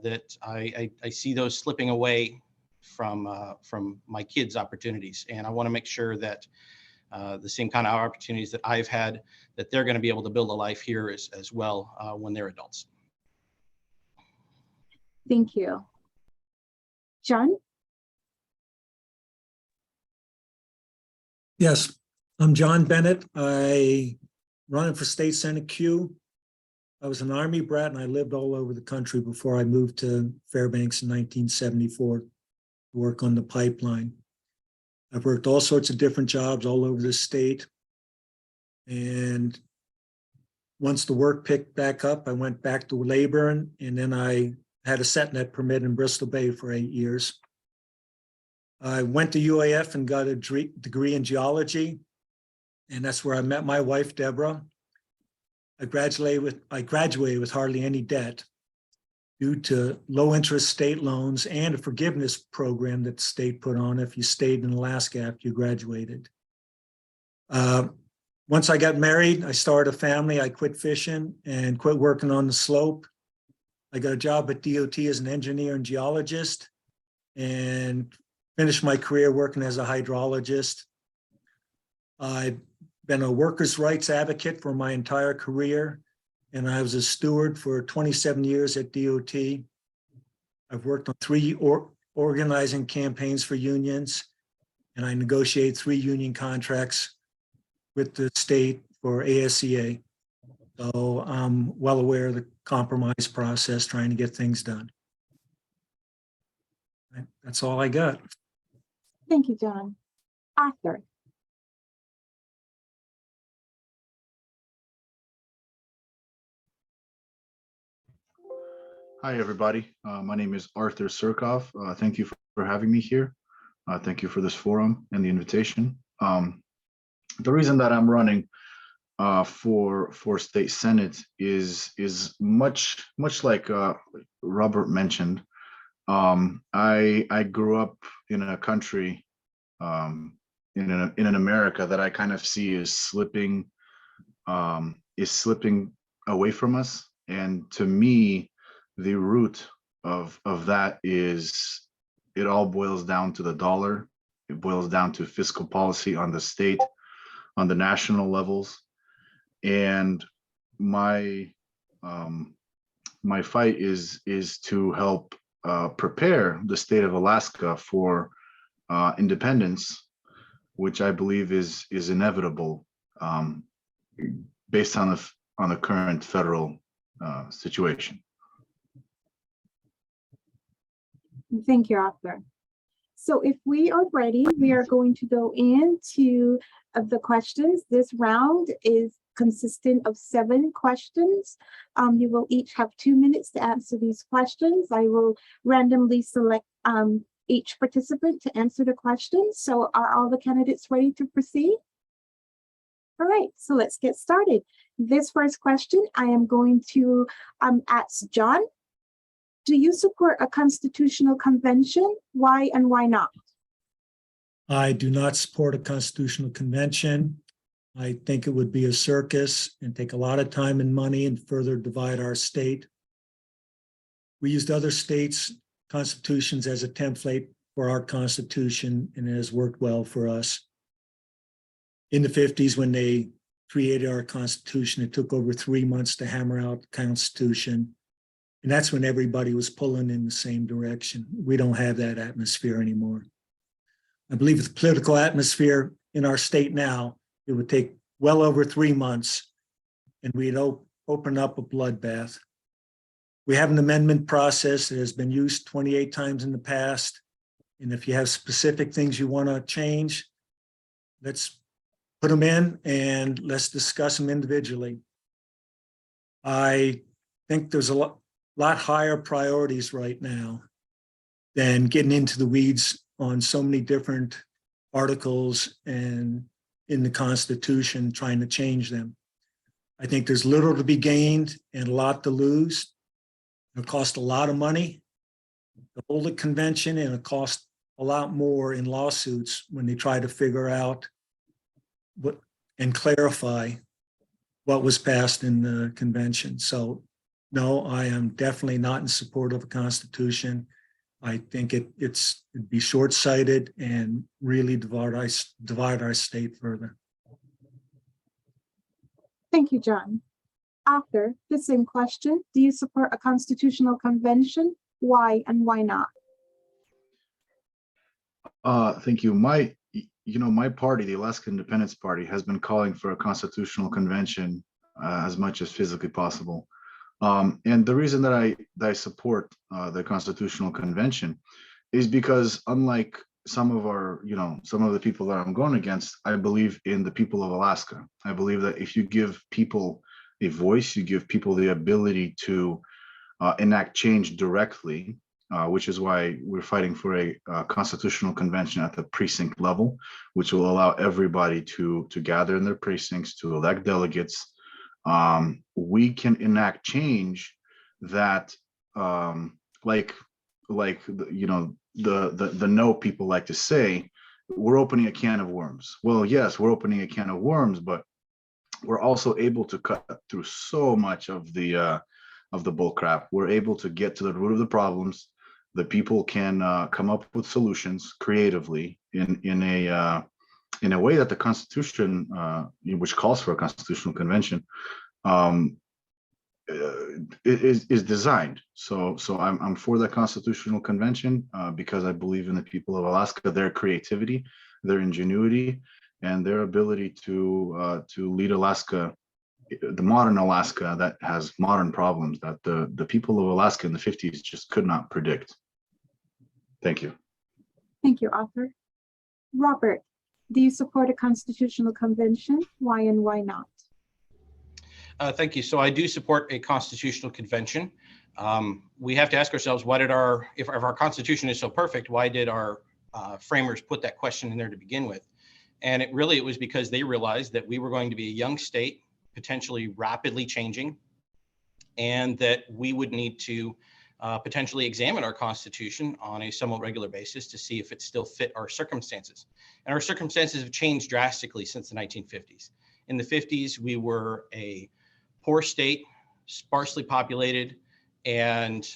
that I see those slipping away from my kids' opportunities. And I want to make sure that the same kind of opportunities that I've had, that they're going to be able to build a life here as well when they're adults. Thank you. John? Yes, I'm John Bennett. I running for State Senate Q. I was an Army brat and I lived all over the country before I moved to Fairbanks in 1974 to work on the pipeline. I've worked all sorts of different jobs all over the state. And once the work picked back up, I went back to labor, and then I had a SETNET permit in Bristol Bay for 8 years. I went to UAF and got a degree in geology, and that's where I met my wife, Deborah. I graduated with hardly any debt due to low interest state loans and a forgiveness program that the state put on if you stayed in Alaska after you graduated. Once I got married, I started a family. I quit fishing and quit working on the slope. I got a job at DOT as an engineer and geologist, and finished my career working as a hydrologist. I've been a workers' rights advocate for my entire career, and I was a steward for 27 years at DOT. I've worked on 3 organizing campaigns for unions, and I negotiated 3 union contracts with the state for ASCA. So I'm well aware of the compromise process, trying to get things done. That's all I got. Thank you, John. Arthur? Hi, everybody. My name is Arthur Serkov. Thank you for having me here. Thank you for this forum and the invitation. The reason that I'm running for state senate is much like Robert mentioned. I grew up in a country, in an America that I kind of see is slipping away from us. And to me, the root of that is, it all boils down to the dollar. It boils down to fiscal policy on the state, on the national levels. And my fight is to help prepare the state of Alaska for independence, which I believe is inevitable based on the current federal situation. Thank you, Arthur. So if we are ready, we are going to go into the questions. This round is consistent of 7 questions. You will each have 2 minutes to answer these questions. I will randomly select each participant to answer the questions. So are all the candidates ready to proceed? All right, so let's get started. This first question, I am going to ask John. Do you support a constitutional convention? Why and why not? I do not support a constitutional convention. I think it would be a circus and take a lot of time and money and further divide our state. We used other states' constitutions as a template for our constitution, and it has worked well for us. In the 50s, when they created our constitution, it took over 3 months to hammer out the constitution. And that's when everybody was pulling in the same direction. We don't have that atmosphere anymore. I believe with the political atmosphere in our state now, it would take well over 3 months and we'd open up a bloodbath. We have an amendment process that has been used 28 times in the past. And if you have specific things you want to change, let's put them in and let's discuss them individually. I think there's a lot higher priorities right now than getting into the weeds on so many different articles and in the Constitution trying to change them. I think there's little to be gained and a lot to lose. It'll cost a lot of money to hold a convention, and it'll cost a lot more in lawsuits when they try to figure out what and clarify what was passed in the convention. So no, I am definitely not in support of a constitution. I think it'd be short-sighted and really divide our state further. Thank you, John. Arthur, the same question. Do you support a constitutional convention? Why and why not? Thank you. My party, the Alaska Independence Party, has been calling for a constitutional convention as much as physically possible. And the reason that I support the Constitutional Convention is because, unlike some of the people that I'm going against, I believe in the people of Alaska. I believe that if you give people a voice, you give people the ability to enact change directly, which is why we're fighting for a constitutional convention at the precinct level, which will allow everybody to gather in their precincts, to elect delegates. We can enact change that, like the no people like to say, we're opening a can of worms. Well, yes, we're opening a can of worms, but we're also able to cut through so much of the bull crap. We're able to get to the root of the problems. The people can come up with solutions creatively in a way that the Constitution, which calls for a constitutional convention, is designed. So I'm for the constitutional convention because I believe in the people of Alaska, their creativity, their ingenuity, and their ability to lead Alaska, the modern Alaska that has modern problems that the people of Alaska in the 50s just could not predict. Thank you. Thank you, Arthur. Robert, do you support a constitutional convention? Why and why not? Thank you. So I do support a constitutional convention. We have to ask ourselves, if our Constitution is so perfect, why did our framers put that question in there to begin with? And it was because they realized that we were going to be a young state, potentially rapidly changing, and that we would need to potentially examine our Constitution on a somewhat regular basis to see if it still fit our circumstances. And our circumstances have changed drastically since the 1950s. In the 50s, we were a poor state, sparsely populated, and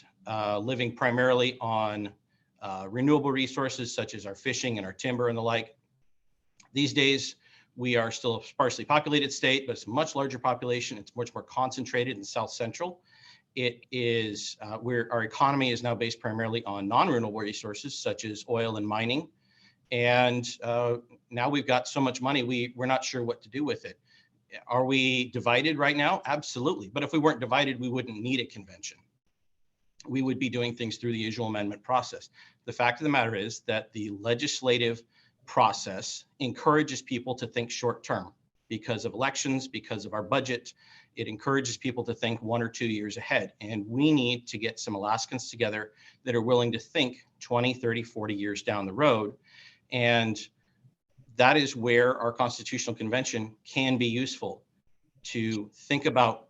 living primarily on renewable resources such as our fishing and our timber and the like. These days, we are still a sparsely populated state, but it's a much larger population. It's much more concentrated in South Central. It is where our economy is now based primarily on non-renewable resources such as oil and mining. And now we've got so much money, we're not sure what to do with it. Are we divided right now? Absolutely. But if we weren't divided, we wouldn't need a convention. We would be doing things through the usual amendment process. The fact of the matter is that the legislative process encourages people to think short term because of elections, because of our budget. It encourages people to think 1 or 2 years ahead. And we need to get some Alaskans together that are willing to think 20, 30, 40 years down the road. And that is where our constitutional convention can be useful, to think about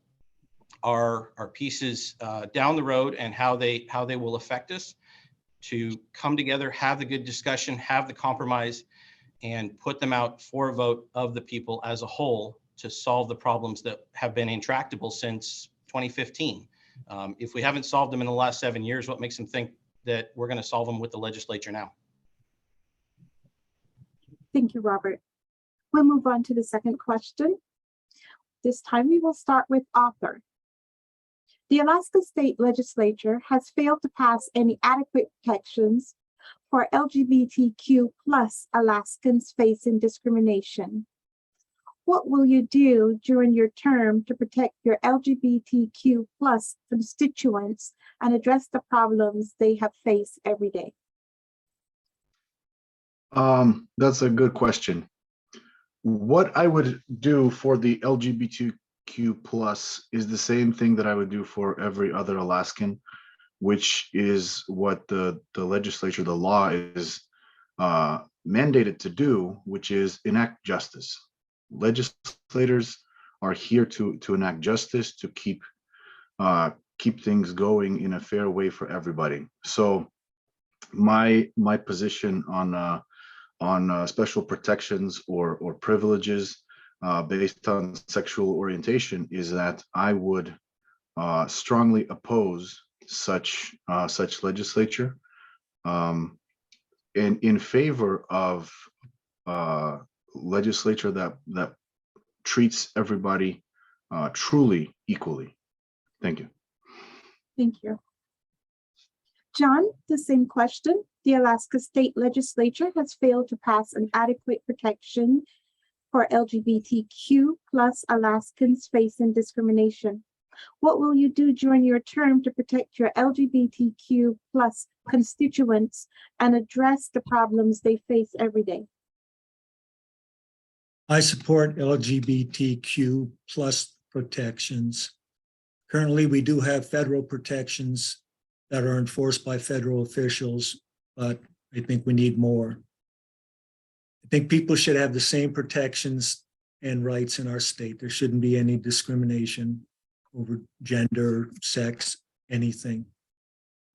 our pieces down the road and how they will affect us, to come together, have the good discussion, have the compromise, and put them out for a vote of the people as a whole to solve the problems that have been intractable since 2015. If we haven't solved them in the last 7 years, what makes them think that we're going to solve them with the legislature now? Thank you, Robert. We'll move on to the second question. This time we will start with Arthur. The Alaska State Legislature has failed to pass any adequate protections for LGBTQ plus Alaskans facing discrimination. What will you do during your term to protect your LGBTQ plus constituents and address the problems they have faced every day? That's a good question. What I would do for the LGBTQ plus is the same thing that I would do for every other Alaskan, which is what the legislature, the law is mandated to do, which is enact justice. Legislators are here to enact justice, to keep things going in a fair way for everybody. So my position on special protections or privileges based on sexual orientation is that I would strongly oppose such legislature, and in favor of legislature that treats everybody truly equally. Thank you. Thank you. John, the same question. The Alaska State Legislature has failed to pass an adequate protection for LGBTQ plus Alaskans facing discrimination. What will you do during your term to protect your LGBTQ plus constituents and address the problems they face every day? I support LGBTQ plus protections. Currently, we do have federal protections that are enforced by federal officials, but I think we need more. I think people should have the same protections and rights in our state. There shouldn't be any discrimination over gender, sex, anything.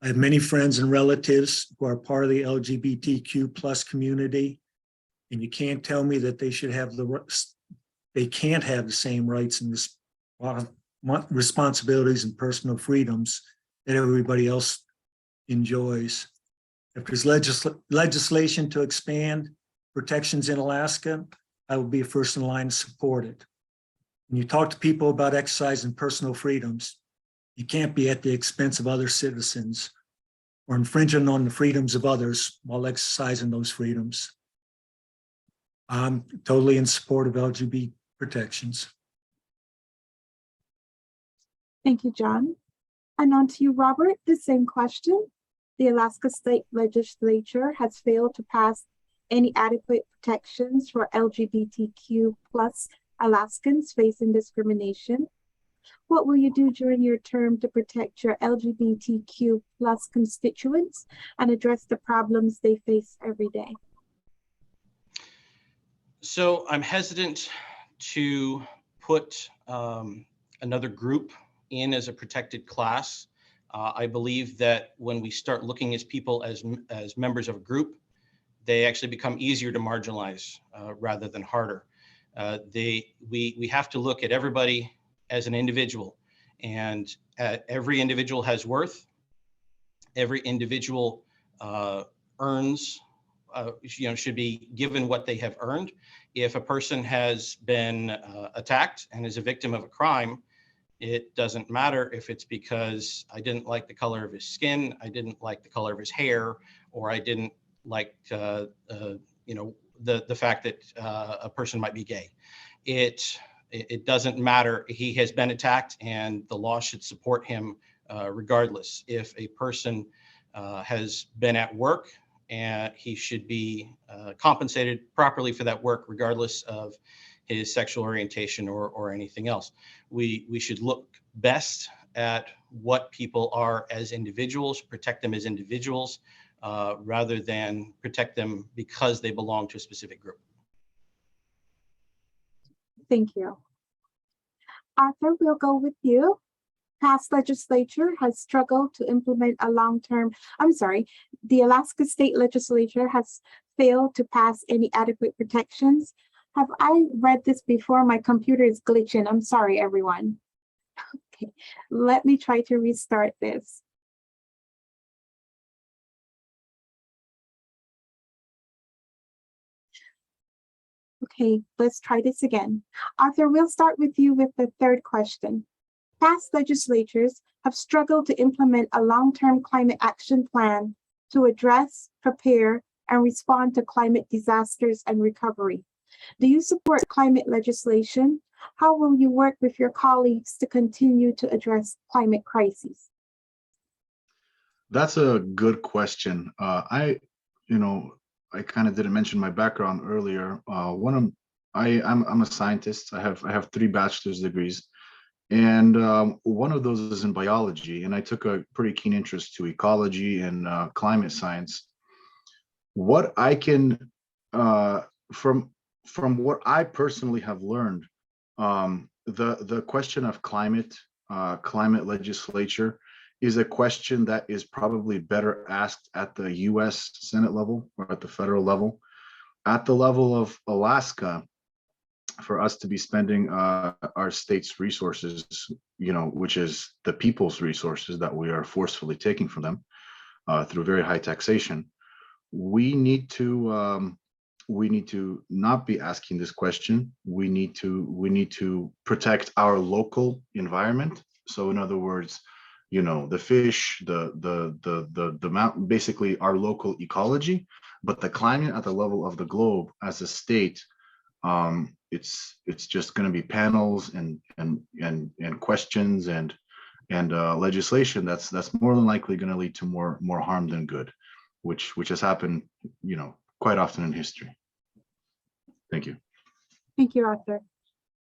I have many friends and relatives who are part of the LGBTQ plus community, and you can't tell me that they should have they can't have the same rights and responsibilities and personal freedoms that everybody else enjoys. If there's legislation to expand protections in Alaska, I will be first in line to support it. When you talk to people about exercising personal freedoms, you can't be at the expense of other citizens or infringing on the freedoms of others while exercising those freedoms. I'm totally in support of LGBT protections. Thank you, John. And on to you, Robert, the same question. The Alaska State Legislature has failed to pass any adequate protections for LGBTQ plus Alaskans facing discrimination. What will you do during your term to protect your LGBTQ plus constituents and address the problems they face every day? So I'm hesitant to put another group in as a protected class. I believe that when we start looking at people as members of a group, they actually become easier to marginalize rather than harder. We have to look at everybody as an individual, and every individual has worth. Every individual earns, should be given what they have earned. If a person has been attacked and is a victim of a crime, it doesn't matter if it's because I didn't like the color of his skin, I didn't like the color of his hair, or I didn't like the fact that a person might be gay. It doesn't matter. He has been attacked, and the law should support him regardless. If a person has been at work, and he should be compensated properly for that work, regardless of his sexual orientation or anything else. We should look best at what people are as individuals, protect them as individuals, rather than protect them because they belong to a specific group. Thank you. Arthur, we'll go with you. Past legislature has struggled to implement a the Alaska State Legislature has failed to pass any adequate protections. Have I read this before? My computer is glitching. I'm sorry, everyone. Okay, let me try to restart this. Okay, let's try this again. Arthur, we'll start with you with the third question. Past legislatures have struggled to implement a long-term climate action plan to address, prepare, and respond to climate disasters and recovery. Do you support climate legislation? How will you work with your colleagues to continue to address climate crises? That's a good question. I kind of didn't mention my background earlier. I'm a scientist. I have 3 bachelor's degrees, and one of those is in biology. And I took a pretty keen interest to ecology and climate science. What I can, from what I personally have learned, the question of climate legislature is a question that is probably better asked at the U.S. Senate level or at the federal level. At the level of Alaska, for us to be spending our state's resources, which is the people's resources that we are forcefully taking from them through very high taxation, we need to not be asking this question. We need to protect our local environment. So in other words, the fish, the mountain, basically our local ecology. But the climate at the level of the globe as a state, it's just going to be panels and questions and legislation that's more than likely going to lead to more harm than good, which has happened quite often in history. Thank you. Thank you, Arthur.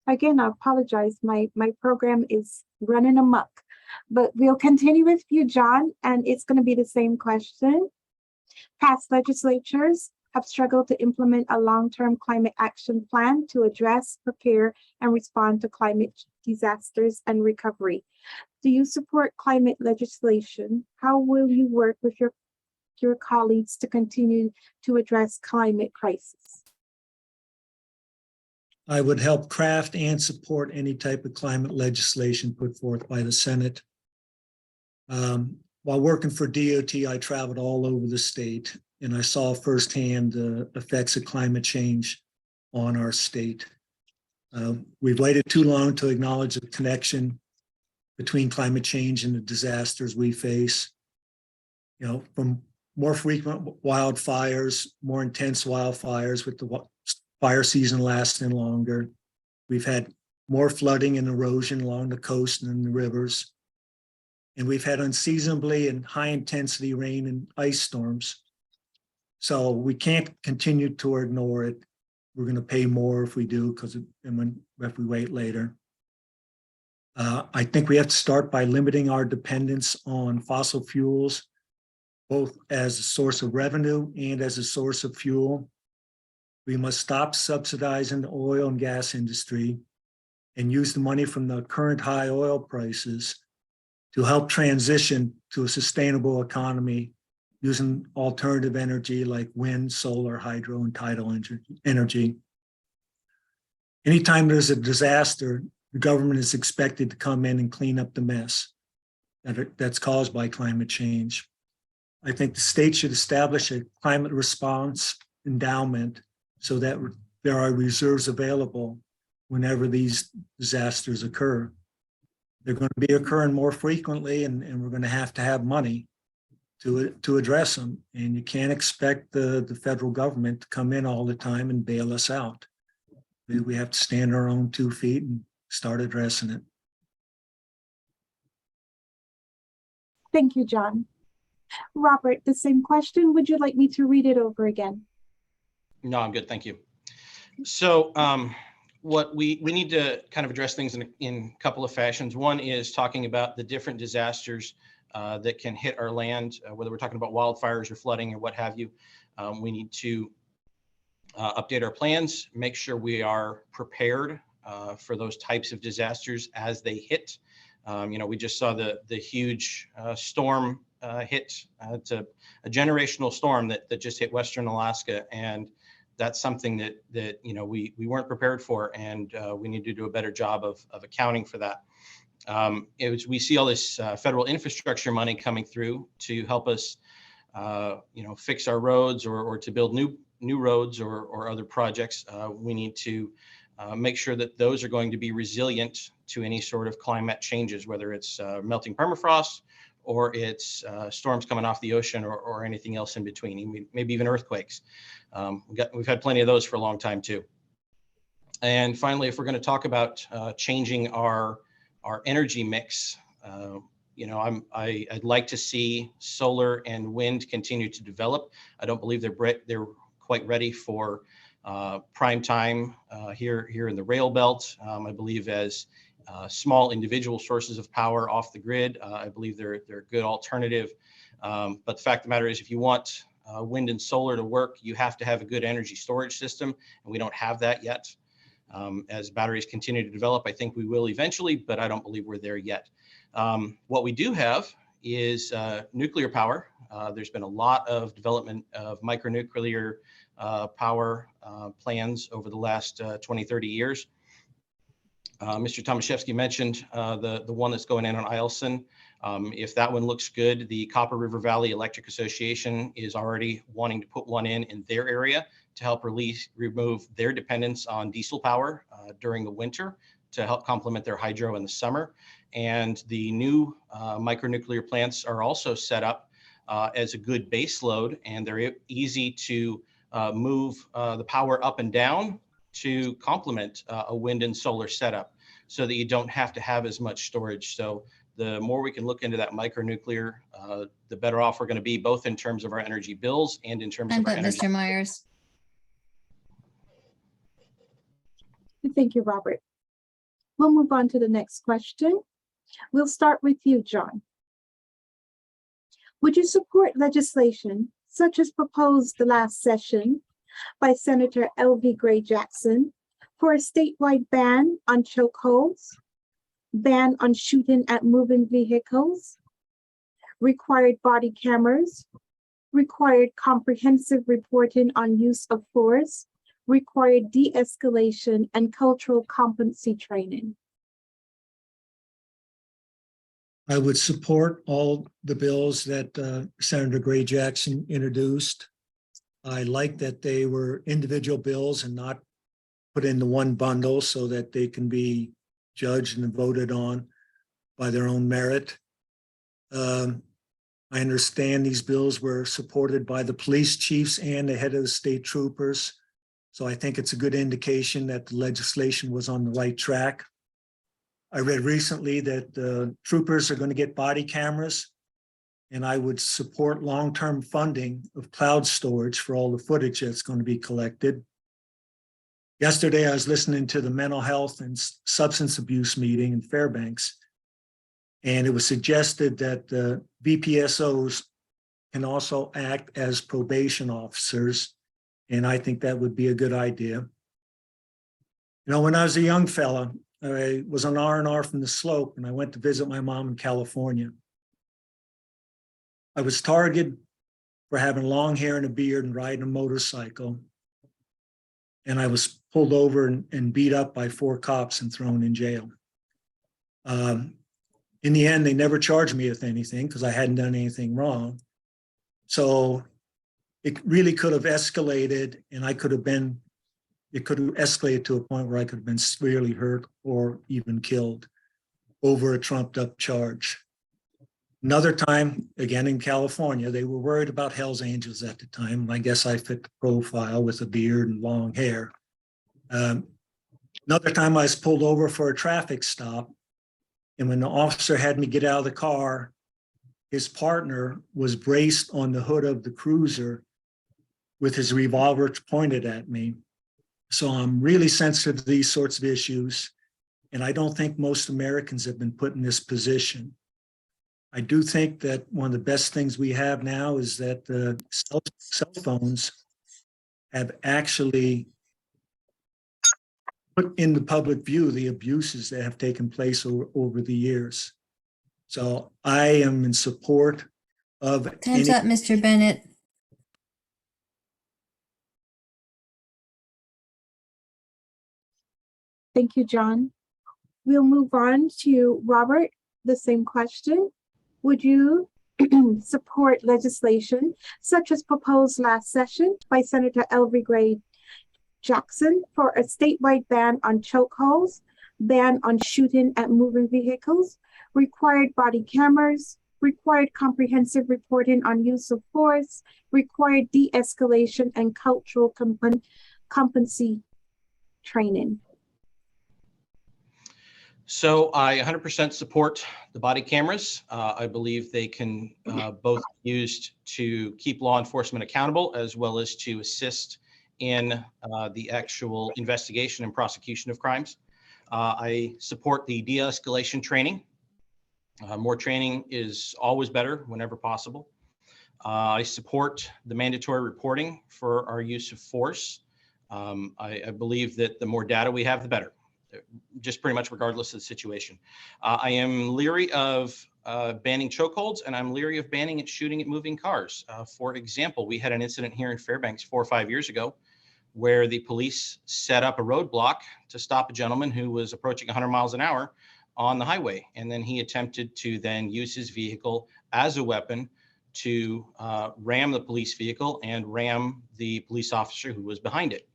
Again, I apologize. My program is running amok, but we'll continue with you, John, and it's going to be the same question. Past legislatures have struggled to implement a long-term climate action plan to address, prepare, and respond to climate disasters and recovery. Do you support climate legislation? How will you work with your colleagues to continue to address climate crisis? I would help craft and support any type of climate legislation put forth by the Senate. While working for DOT, I traveled all over the state, and I saw firsthand the effects of climate change on our state. We've waited too long to acknowledge the connection between climate change and the disasters we face. From more frequent wildfires, more intense wildfires with the fire season lasting longer. We've had more flooding and erosion along the coast and in the rivers. And we've had unseasonably and high intensity rain and ice storms. So we can't continue to ignore it. We're going to pay more if we do, if we wait later. I think we have to start by limiting our dependence on fossil fuels, both as a source of revenue and as a source of fuel. We must stop subsidizing the oil and gas industry and use the money from the current high oil prices to help transition to a sustainable economy using alternative energy like wind, solar, hydro, and tidal energy. Anytime there's a disaster, the government is expected to come in and clean up the mess that's caused by climate change. I think the state should establish a climate response endowment so that there are reserves available whenever these disasters occur. They're going to be occurring more frequently, and we're going to have money to address them. And you can't expect the federal government to come in all the time and bail us out. We have to stand on our own 2 feet and start addressing it. Thank you, John. Robert, the same question. Would you like me to read it over again? No, I'm good. Thank you. So what we need to kind of address things in a couple of fashions. One is talking about the different disasters that can hit our land, whether we're talking about wildfires or flooding or what have you. We need to update our plans, make sure we are prepared for those types of disasters as they hit. We just saw the huge storm hit. It's a generational storm that just hit Western Alaska, and that's something that we weren't prepared for, and we need to do a better job of accounting for that. We see all this federal infrastructure money coming through to help us, fix our roads or to build new roads or other projects. We need to make sure that those are going to be resilient to any sort of climate changes, whether it's melting permafrost or it's storms coming off the ocean or anything else in between, maybe even earthquakes. We've had plenty of those for a long time too. And finally, if we're going to talk about changing our energy mix, I'd like to see solar and wind continue to develop. I don't believe they're quite ready for prime time here in the rail belt. I believe as small individual sources of power off the grid, I believe they're a good alternative. But the fact of the matter is, if you want wind and solar to work, you have to have a good energy storage system, and we don't have that yet. As batteries continue to develop, I think we will eventually, but I don't believe we're there yet. What we do have is nuclear power. There's been a lot of development of micronuclear power plans over the last 20, 30 years. Mr. Tomaszewski mentioned the one that's going in on Eielson. If that one looks good, the Copper River Valley Electric Association is already wanting to put one in their area to help remove their dependence on diesel power during the winter to help complement their hydro in the summer. And the new micronuclear plants are also set up as a good base load, and they're easy to move the power up and down to complement a wind and solar setup so that you don't have to have as much storage. So the more we can look into that micronuclear, the better off we're going to be, both in terms of our energy bills and in terms of our energy. Mr. Myers. Thank you, Robert. We'll move on to the next question. We'll start with you, John. Would you support legislation such as proposed the last session by Senator L.B. Gray Jackson for a statewide ban on chokeholds, ban on shooting at moving vehicles, required body cameras, required comprehensive reporting on use of force, required de-escalation, and cultural competency training? I would support all the bills that Senator Gray Jackson introduced. I like that they were individual bills and not put into one bundle so that they can be judged and voted on by their own merit. I understand these bills were supported by the police chiefs and the head of the state troopers. So I think it's a good indication that the legislation was on the right track. I read recently that the troopers are going to get body cameras, and I would support long-term funding of cloud storage for all the footage that's going to be collected. Yesterday, I was listening to the mental health and substance abuse meeting in Fairbanks, and it was suggested that the VPSOs can also act as probation officers, and I think that would be a good idea. You know, when I was a young fella, I was on R&R from the slope, and I went to visit my mom in California. I was targeted for having long hair and a beard and riding a motorcycle. And I was pulled over and beat up by 4 cops and thrown in jail. In the end, they never charged me with anything because I hadn't done anything wrong. So it really could have escalated, and it could have escalated to a point where I could have been severely hurt or even killed over a trumped up charge. Another time, again in California, they were worried about Hell's Angels at the time. I guess I fit the profile with a beard and long hair. Another time I was pulled over for a traffic stop. And when the officer had me get out of the car, his partner was braced on the hood of the cruiser with his revolver pointed at me. So I'm really sensitive to these sorts of issues. And I don't think most Americans have been put in this position. I do think that one of the best things we have now is that the cell phones have actually put in the public view the abuses that have taken place over the years. So I am in support of Time's up, Mr. Bennett. Thank you, John. We'll move on to Robert, the same question. Would you support legislation such as proposed last session by Senator Elvie Gray Jackson for a statewide ban on chokeholds, ban on shooting at moving vehicles, required body cameras, required comprehensive reporting on use of force, required de-escalation and cultural competency training? So I 100% support the body cameras. I believe they can both be used to keep law enforcement accountable as well as to assist in the actual investigation and prosecution of crimes. I support the de-escalation training. More training is always better whenever possible. I support the mandatory reporting for our use of force. I believe that the more data we have, the better, just pretty much regardless of the situation. I am leery of banning chokeholds, and I'm leery of banning it shooting at moving cars. For example, we had an incident here in Fairbanks 4 or 5 years ago where the police set up a roadblock to stop a gentleman who was approaching 100 miles an hour on the highway. And then he attempted to then use his vehicle as a weapon to ram the police vehicle and ram the police officer who was behind it.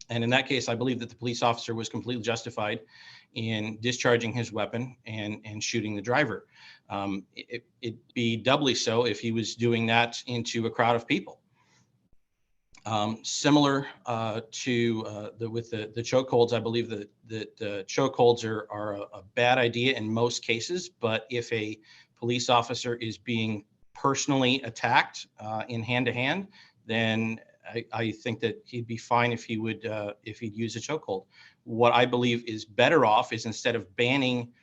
And in that case, I believe that the police officer was completely justified in discharging his weapon and shooting the driver. It'd be doubly so if he was doing that into a crowd of people. Similar to with the chokeholds, I believe that chokeholds are a bad idea in most cases. But if a police officer is being personally attacked in hand-to-hand, then I think that he'd be fine if he would if he'd use a chokehold. What I believe is better off is, instead of banning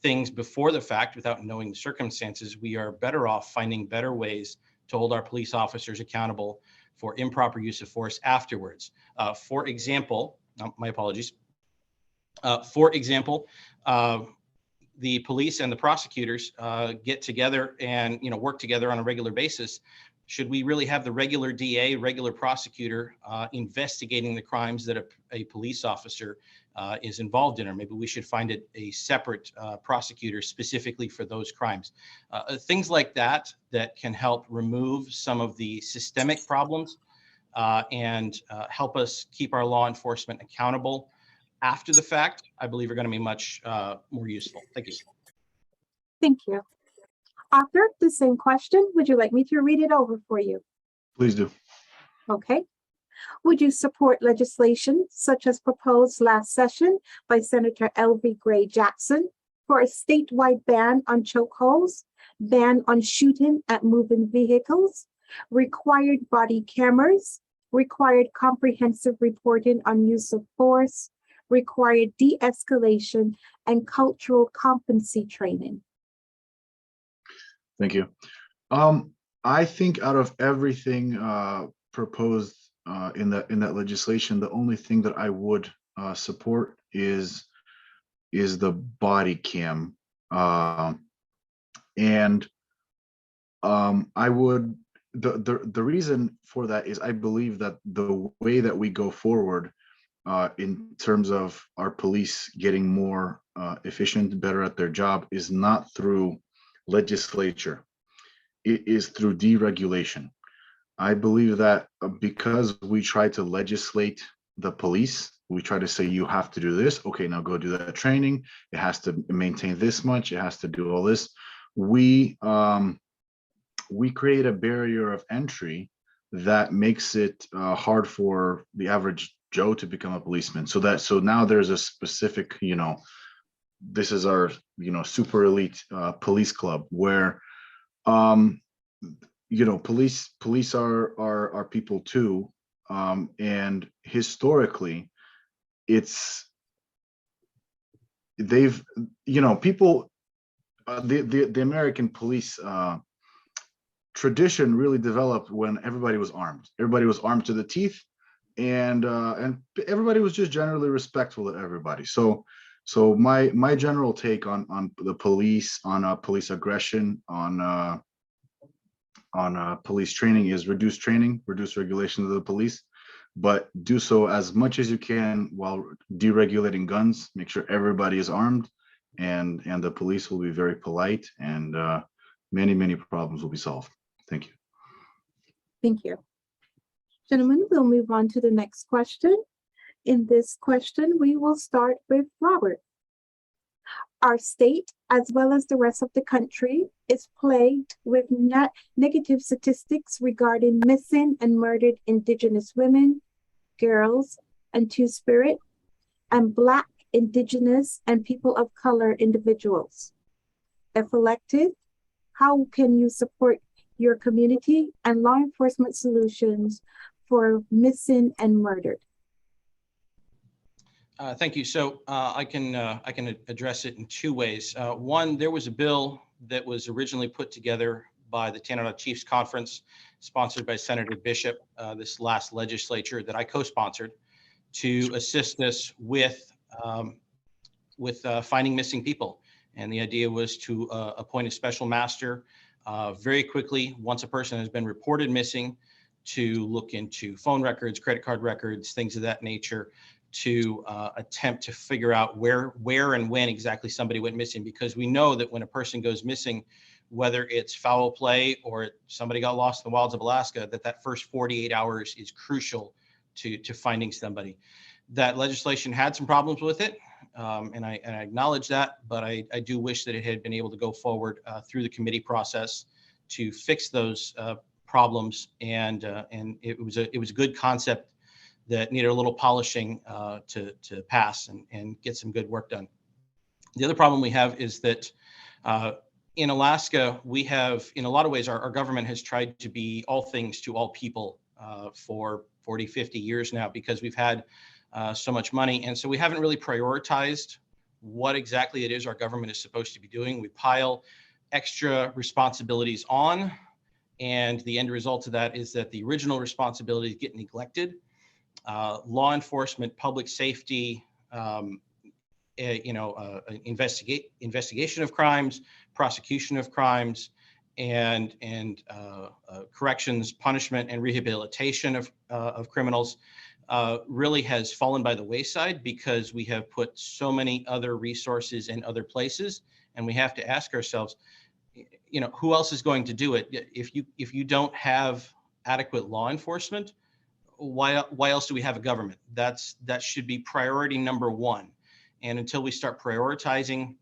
things before the fact without knowing the circumstances, we are better off finding better ways to hold our police officers accountable for improper use of force afterwards. For example, my apologies. For example, the police and the prosecutors get together and work together on a regular basis. Should we really have the regular DA, regular prosecutor investigating the crimes that a police officer is involved in? Or maybe we should find a separate prosecutor specifically for those crimes. Things like that can help remove some of the systemic problems and help us keep our law enforcement accountable after the fact, I believe are going to be much more useful. Thank you. Thank you. Arthur, the same question. Would you like me to read it over for you? Please do. Okay. Would you support legislation such as proposed last session by Senator Elvie Gray Jackson for a statewide ban on chokeholds, ban on shooting at moving vehicles, required body cameras, required comprehensive reporting on use of force, required de-escalation, and cultural competency training? Thank you. I think out of everything proposed in that legislation, the only thing that I would support is the body cam, and I would. The reason for that is I believe that the way that we go forward in terms of our police getting more efficient, better at their job, is not through legislature. It is through deregulation. I believe that because we try to legislate the police, we try to say, you have to do this. Okay, now go do that training. It has to maintain this much. It has to do all this. we create a barrier of entry that makes it hard for the average Joe to become a policeman. So now there's a specific, this is our, super elite police club where, police are people too. And historically, people, the American police tradition really developed when everybody was armed. Everybody was armed to the teeth, and everybody was just generally respectful of everybody. So my general take on the police, on police aggression, on police training is reduce training, reduce regulation of the police, but do so as much as you can while deregulating guns. Make sure everybody is armed, and the police will be very polite, and many problems will be solved. Thank you. Thank you. Gentlemen, we'll move on to the next question. In this question, we will start with Robert. Our state, as well as the rest of the country, is plagued with negative statistics regarding missing and murdered Indigenous women, girls, and Two-Spirit, and Black, Indigenous, and people of color individuals. If elected, how can you support your community and law enforcement solutions for missing and murdered? Thank you. So I can address it in two ways. One, there was a bill that was originally put together by the Tanana Chiefs Conference, sponsored by Senator Bishop, this last legislature, that I co-sponsored, to assist us with finding missing people. And the idea was to appoint a special master very quickly, once a person has been reported missing, to look into phone records, credit card records, things of that nature, to attempt to figure out where and when exactly somebody went missing. Because we know that when a person goes missing, whether it's foul play or somebody got lost in the wilds of Alaska, that first 48 hours is crucial to finding somebody. That legislation had some problems with it, and I acknowledge that, but I do wish that it had been able to go forward through the committee process to fix those problems, and it was a good concept that needed a little polishing to pass and get some good work done. The other problem we have is that in Alaska, we have, in a lot of ways, our government has tried to be all things to all people for 40, 50 years now, because we've had so much money. And so we haven't really prioritized what exactly it is our government is supposed to be doing. We pile extra responsibilities on, and the end result of that is that the original responsibilities get neglected. Law enforcement, public safety, investigation of crimes, prosecution of crimes, and corrections, punishment, and rehabilitation of criminals really has fallen by the wayside, because we have put so many other resources in other places, and we have to ask ourselves, who else is going to do it? If you don't have adequate law enforcement, why else do we have a government? That should be priority number one. And until we start prioritizing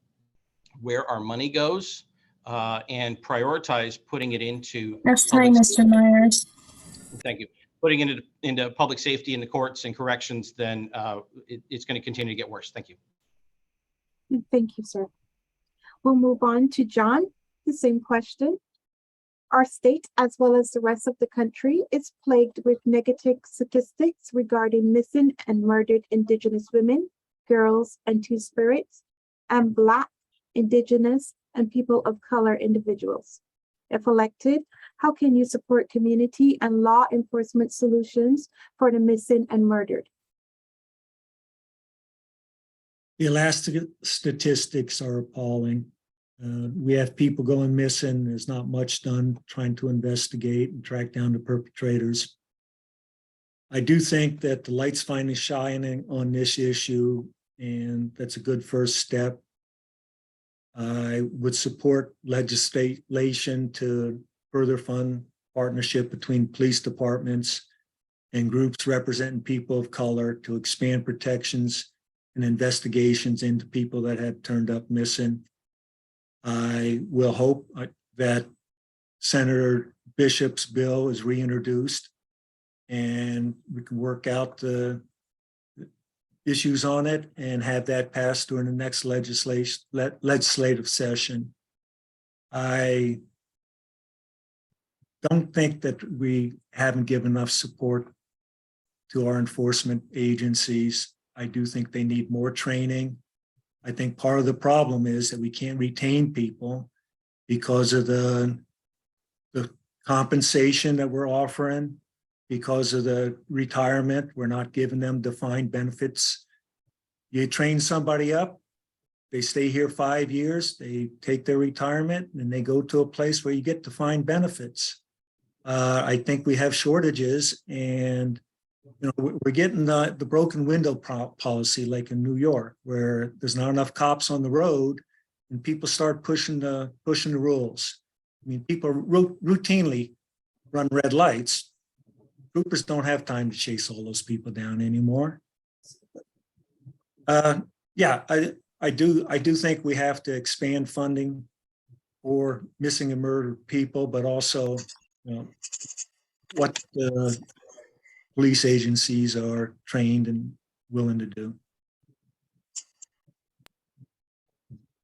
where our money goes and prioritize putting it into That's time, Mr. Myers. Thank you. Putting it into public safety and the courts and corrections, then it's going to continue to get worse. Thank you. Thank you, sir. We'll move on to John. The same question. Our state, as well as the rest of the country, is plagued with negative statistics regarding missing and murdered Indigenous women, girls, and Two-Spirits, and Black, Indigenous, and people of color individuals. If elected, how can you support community and law enforcement solutions for the missing and murdered? The Alaska statistics are appalling. We have people going missing. There's not much done trying to investigate and track down the perpetrators. I do think that the light's finally shining on this issue, and that's a good first step. I would support legislation to further fund partnership between police departments and groups representing people of color to expand protections and investigations into people that have turned up missing. I will hope that Senator Bishop's bill is reintroduced and we can work out the issues on it and have that passed during the next legislative session. I don't think that we haven't given enough support to our enforcement agencies. I do think they need more training. I think part of the problem is that we can't retain people because of the compensation that we're offering, because of the retirement. We're not giving them defined benefits. You train somebody up, they stay here 5 years, they take their retirement and they go to a place where you get defined benefits. I think we have shortages, and we're getting the broken window policy like in New York, where there's not enough cops on the road and people start pushing the rules. I mean, people routinely run red lights. Troopers don't have time to chase all those people down anymore. Yeah, I do think we have to expand funding for missing and murdered people, but also what the police agencies are trained and willing to do.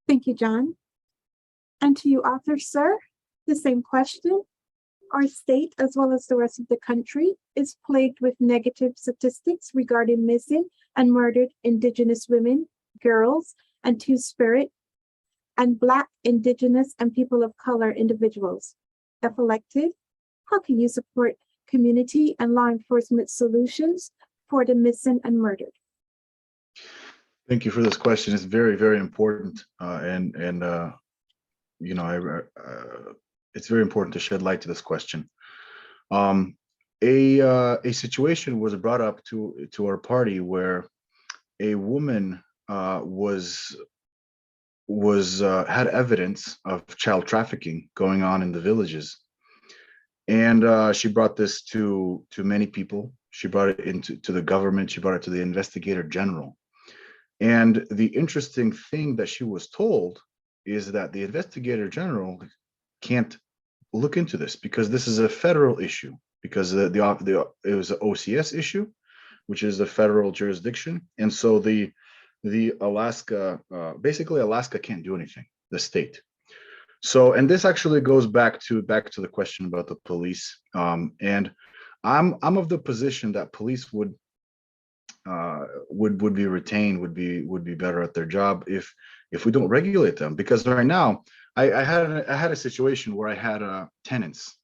Thank you, John. And to you, Arthur, sir, the same question. Our state, as well as the rest of the country, is plagued with negative statistics regarding missing and murdered Indigenous women, girls, and Two-Spirit, and Black, Indigenous, and people of color individuals. If elected, how can you support community and law enforcement solutions for the missing and murdered? Thank you for this question. It's very, very important, it's very important to shed light to this question. A situation was brought up to our party where a woman had evidence of child trafficking going on in the villages, and she brought this to many people. She brought it to the government. She brought it to the investigator general. And the interesting thing that she was told is that the investigator general can't look into this because this is a federal issue, because it was an OCS issue, which is the federal jurisdiction. And so the Alaska, basically Alaska can't do anything, the state. So, and this actually goes back to the question about the police. And I'm of the position that police would be retained, would be better at their job if we don't regulate them. Because right now, I had a situation where I had tenants,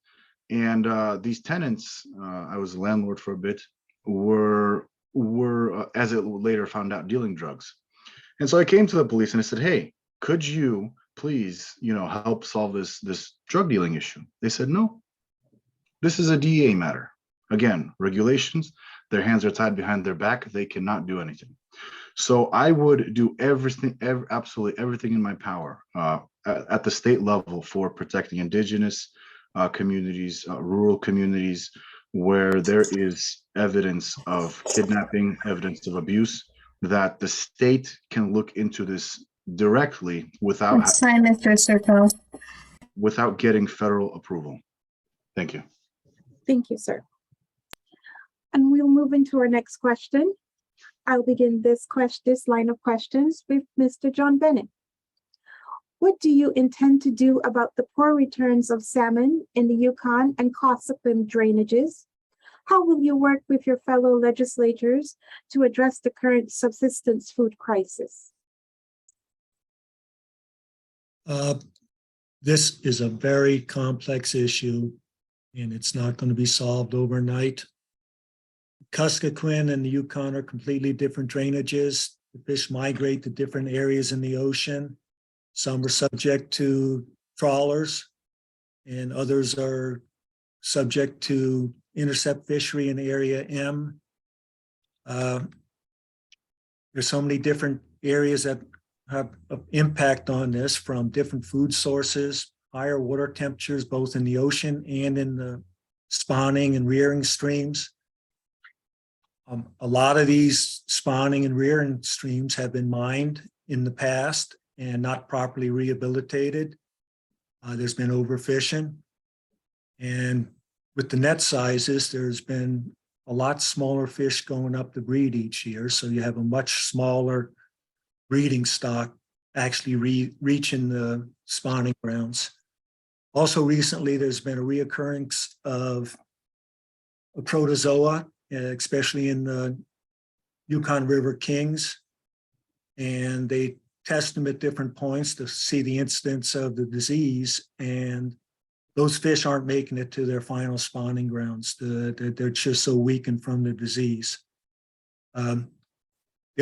and these tenants, I was a landlord for a bit, were as it later found out, dealing drugs. And so I came to the police and I said, hey, could you please, help solve this drug dealing issue? They said, no, this is a DEA matter. Again, regulations, their hands are tied behind their back. They cannot do anything. So I would do absolutely everything in my power at the state level for protecting Indigenous communities, rural communities, where there is evidence of kidnapping, evidence of abuse, that the state can look into this directly without getting federal approval. Thank you. Thank you, sir. And we'll move into our next question. I'll begin this line of questions with Mr. John Bennett. What do you intend to do about the poor returns of salmon in the Yukon and Cosequin drainages? How will you work with your fellow legislators to address the current subsistence food crisis? This is a very complex issue, and it's not going to be solved overnight. Kuskokwin and the Yukon are completely different drainages. The fish migrate to different areas in the ocean. Some are subject to trawlers, and others are subject to intercept fishery in Area M. There's so many different areas that have an impact on this, from different food sources, higher water temperatures, both in the ocean and in the spawning and rearing streams. A lot of these spawning and rearing streams have been mined in the past, and not properly rehabilitated. There's been overfishing. And with the net sizes, there's been a lot smaller fish going up to breed each year. So you have a much smaller breeding stock actually reaching the spawning grounds. Also recently, there's been a reoccurrence of a protozoa, especially in the Yukon River Kings. And they test them at different points to see the incidence of the disease. And those fish aren't making it to their final spawning grounds. They're just so weakened from the disease. The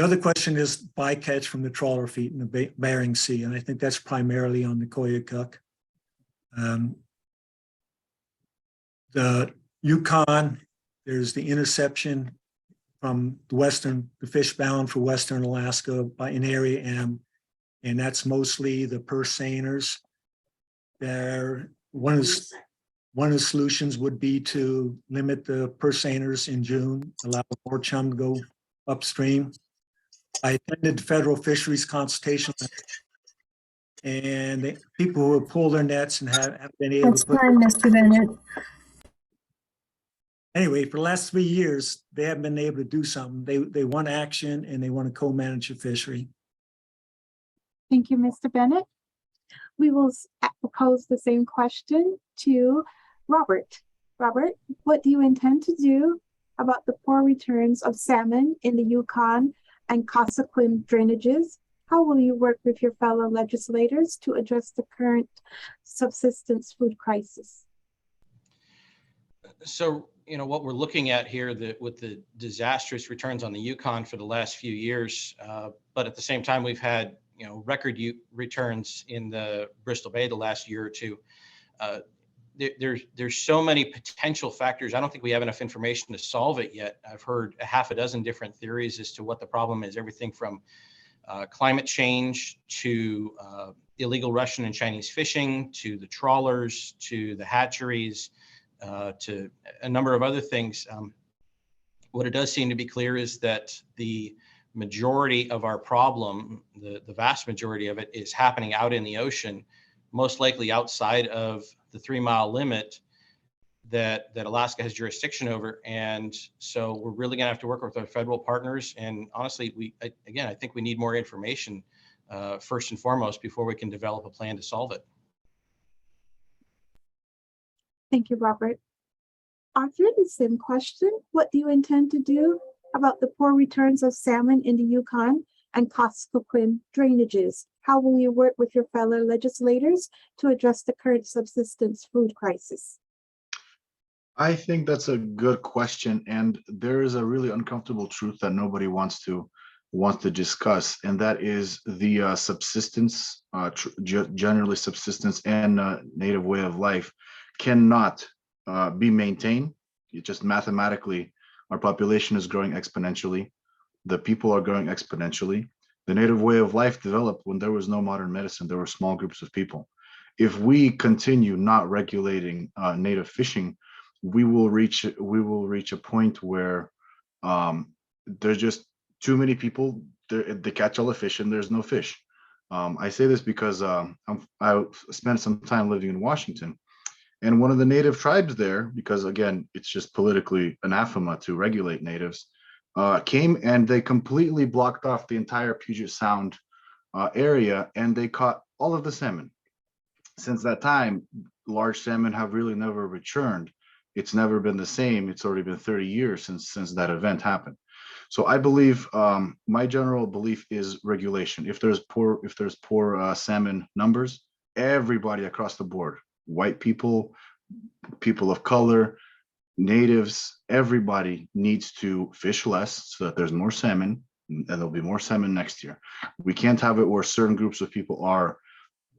other question is bycatch from the trawler fleet in the Bering Sea, and I think that's primarily on the Koyukuk. The Yukon, there's the interception from the fish bound for Western Alaska in Area M, and that's mostly the purse seiners. One of the solutions would be to limit the purse seiners in June, allow more chum to go upstream. I attended the Federal Fisheries Consultation, and people who have pulled their nets and have been able That's to put. time, Mr. Bennett. Anyway, for the last 3 years, they haven't been able to do something. They want action and they want to co-manage the fishery. Thank you, Mr. Bennett. We will pose the same question to Robert. Robert, what do you intend to do about the poor returns of salmon in the Yukon and Cosequin drainages? How will you work with your fellow legislators to address the current subsistence food crisis? So, what we're looking at here with the disastrous returns on the Yukon for the last few years, but at the same time, we've had, record returns in the Bristol Bay the last year or two. There's so many potential factors. I don't think we have enough information to solve it yet. I've heard a half a dozen different theories as to what the problem is, everything from climate change to illegal Russian and Chinese fishing, to the trawlers, to the hatcheries, to a number of other things. What it does seem to be clear is that the majority of our problem, the vast majority of it, is happening out in the ocean, most likely outside of the 3-mile limit that Alaska has jurisdiction over. And so we're really going to have to work with our federal partners. And honestly, I think we need more information first and foremost before we can develop a plan to solve it. Thank you, Robert. Arthur, the same question. What do you intend to do about the poor returns of salmon in the Yukon and Cosequin drainages? How will you work with your fellow legislators to address the current subsistence food crisis? I think that's a good question, and there is a really uncomfortable truth that nobody wants to discuss, and that is the subsistence, generally subsistence and native way of life cannot be maintained. It just mathematically, our population is growing exponentially. The people are growing exponentially. The native way of life developed when there was no modern medicine. There were small groups of people. If we continue not regulating native fishing, we will reach a point where there's just too many people. They catch all the fish and there's no fish. I say this because I spent some time living in Washington, and one of the native tribes there, because again, it's just politically anathema to regulate natives, came and they completely blocked off the entire Puget Sound area, and they caught all of the salmon. Since that time, large salmon have really never returned. It's never been the same. It's already been 30 years since that event happened. So I believe my general belief is regulation. If there's poor salmon numbers, everybody across the board, white people, people of color, natives, everybody needs to fish less so that there's more salmon, and there'll be more salmon next year. We can't have it where certain groups of people are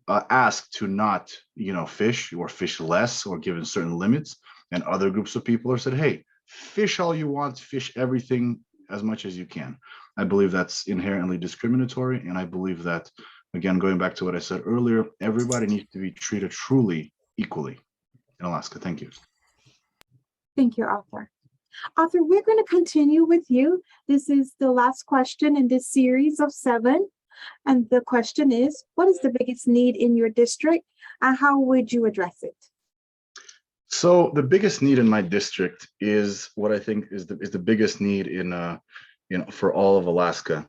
asked to not, fish or fish less or given certain limits, and other groups of people are said, hey, fish all you want, fish everything as much as you can. I believe that's inherently discriminatory, and I believe that, again, going back to what I said earlier, everybody needs to be treated truly equally in Alaska. Thank you. Thank you, Arthur. Arthur, we're going to continue with you. This is the last question in this series of 7. And the question is, what is the biggest need in your district and how would you address it? So the biggest need in my district is what I think is the biggest need in for all of Alaska,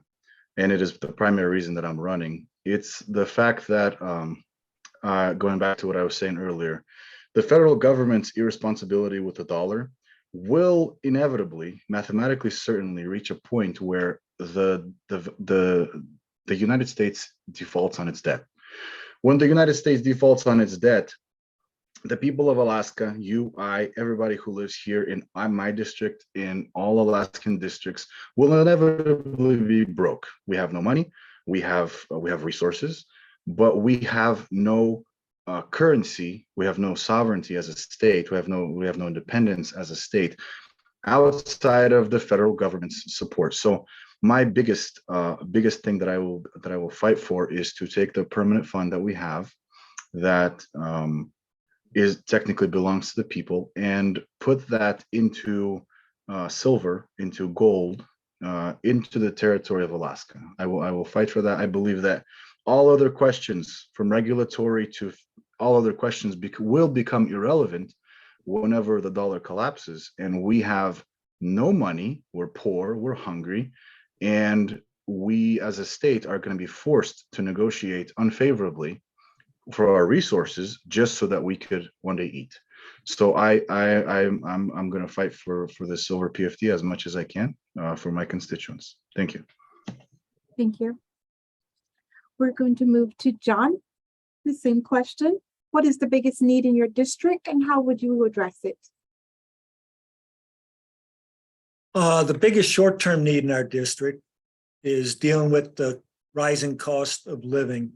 and it is the primary reason that I'm running. It's the fact that going back to what I was saying earlier, the federal government's irresponsibility with the dollar will inevitably, mathematically certainly, reach a point where the United States defaults on its debt. When the United States defaults on its debt, the people of Alaska, you, I, everybody who lives here in my district, in all Alaskan districts, will inevitably be broke. We have no money, we have resources, but we have no currency, we have no sovereignty as a state, we have no independence as a state outside of the federal government's support. So my biggest thing that I will fight for is to take the permanent fund that we have that is technically belongs to the people and put that into silver, into gold, into the territory of Alaska. I will fight for that. I believe that all other questions, from regulatory to all other questions, will become irrelevant whenever the dollar collapses and we have no money, we're poor, we're hungry, and we as a state are going to be forced to negotiate unfavorably for our resources just so that we could one day eat. So I'm going to fight for the silver PFD as much as I can for my constituents. Thank you. Thank you. We're going to move to John. The same question. What is the biggest need in your district and how would you address it? The biggest short-term need in our district is dealing with the rising cost of living.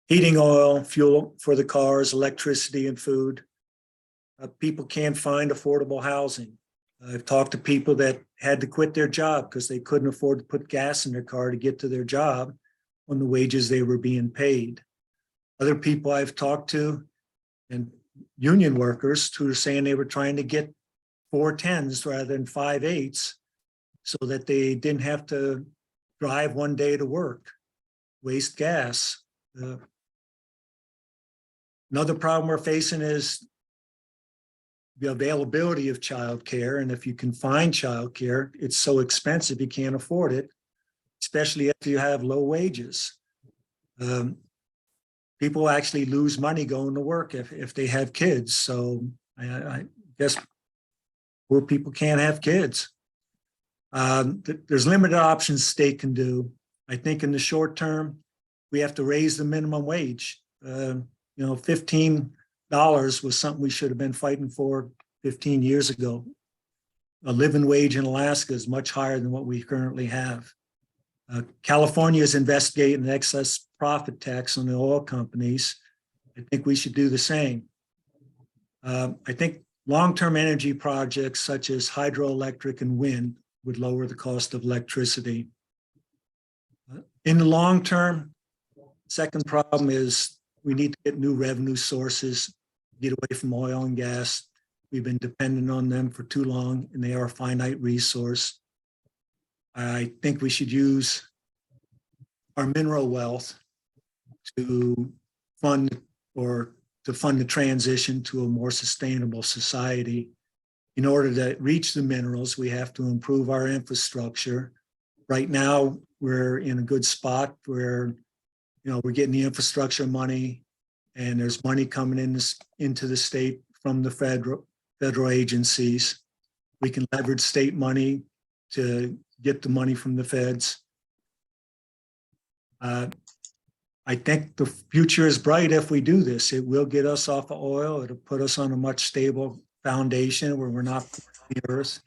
Heating oil, fuel for the cars, electricity and food. People can't find affordable housing. I've talked to people that had to quit their job because they couldn't afford to put gas in their car to get to their job on the wages they were being paid. Other people I've talked to, and union workers who are saying they were trying to get 410s rather than 5.8s so that they didn't have to drive one day to work, waste gas. Another problem we're facing is the availability of childcare. And if you can find childcare, it's so expensive you can't afford it, especially if you have low wages. People actually lose money going to work if they have kids. So I guess poor people can't have kids. There's limited options state can do. I think in the short term, we have to raise the minimum wage. $15 was something we should have been fighting for 15 years ago. A living wage in Alaska is much higher than what we currently have. California is investigating an excess profit tax on the oil companies. I think we should do the same. I think long-term energy projects such as hydroelectric and wind would lower the cost of electricity. In the long term, second problem is we need to get new revenue sources, get away from oil and gas. We've been dependent on them for too long, and they are a finite resource. I think we should use our mineral wealth to fund the transition to a more sustainable society. In order to reach the minerals, we have to improve our infrastructure. Right now, we're in a good spot where we're getting the infrastructure money, and there's money coming into the state from the federal agencies. We can leverage state money to get the money from the feds. I think the future is bright if we do this. It will get us off of oil. It'll put us on a much stable foundation where we're not the earth.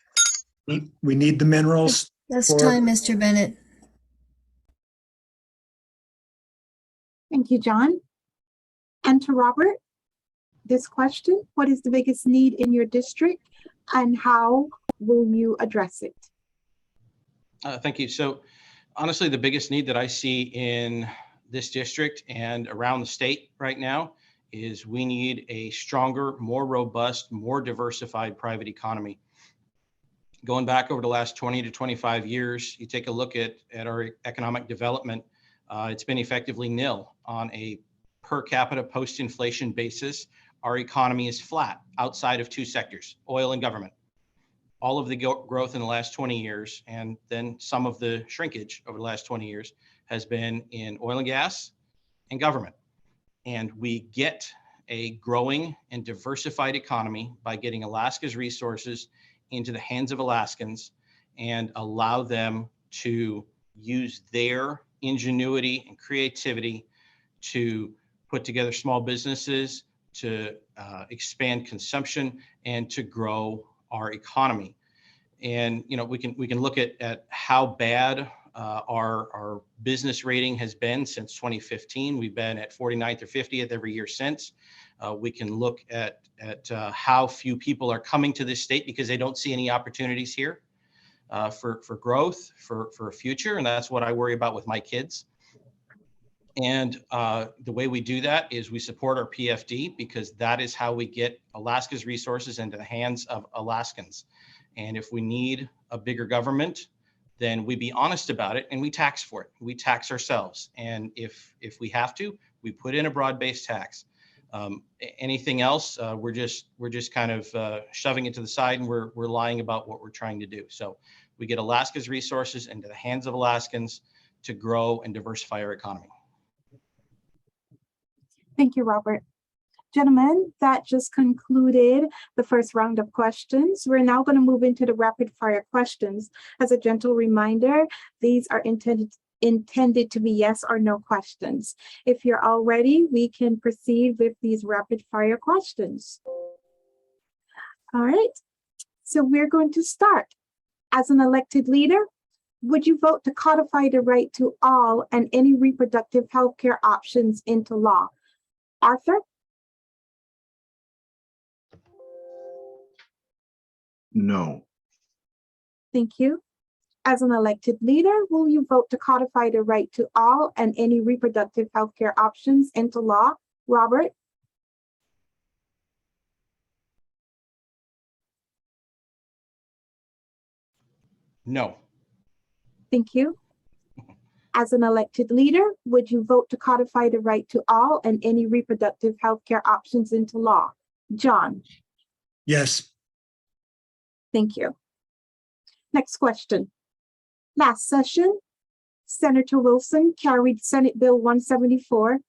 We need the minerals. That's time, Mr. Bennett. Thank you, John. And to Robert, this question, what is the biggest need in your district and how will you address it? Thank you. So honestly, the biggest need that I see in this district and around the state right now is we need a stronger, more robust, more diversified private economy. going back over the last 20 to 25 years, you take a look at our economic development, it's been effectively nil on a per capita post-inflation basis. Our economy is flat outside of two sectors, oil and government. All of the growth in the last 20 years, and then some of the shrinkage over the last 20 years, has been in oil and gas and government. And we get a growing and diversified economy by getting Alaska's resources into the hands of Alaskans and allow them to use their ingenuity and creativity to put together small businesses, to expand consumption, and to grow our economy. And we can look at how bad our business rating has been since 2015. We've been at 49th or 50th every year since. We can look at how few people are coming to this state because they don't see any opportunities here for growth, for a future. And that's what I worry about with my kids. And the way we do that is we support our PFD, because that is how we get Alaska's resources into the hands of Alaskans. And if we need a bigger government, then we be honest about it and we tax for it. We tax ourselves. And if we have to, we put in a broad-based tax. Anything else, we're just kind of shoving it to the side, and we're lying about what we're trying to do. So we get Alaska's resources into the hands of Alaskans to grow and diversify our economy. Thank you, Robert. Gentlemen, that just concluded the first round of questions. We're now going to move into the rapid fire questions. As a gentle reminder, these are intended to be yes or no questions. If you're all ready, we can proceed with these rapid fire questions. All right, so we're going to start. As an elected leader, would you vote to codify the right to all and any reproductive health care options into law? Arthur? No. Thank you. As an elected leader, will you vote to codify the right to all and any reproductive health care options into law? Robert? No. Thank you. As an elected leader, would you vote to codify the right to all and any reproductive health care options into law? John? Yes. Thank you. Next question. Last session, Senator Wilson carried Senate Bill 174,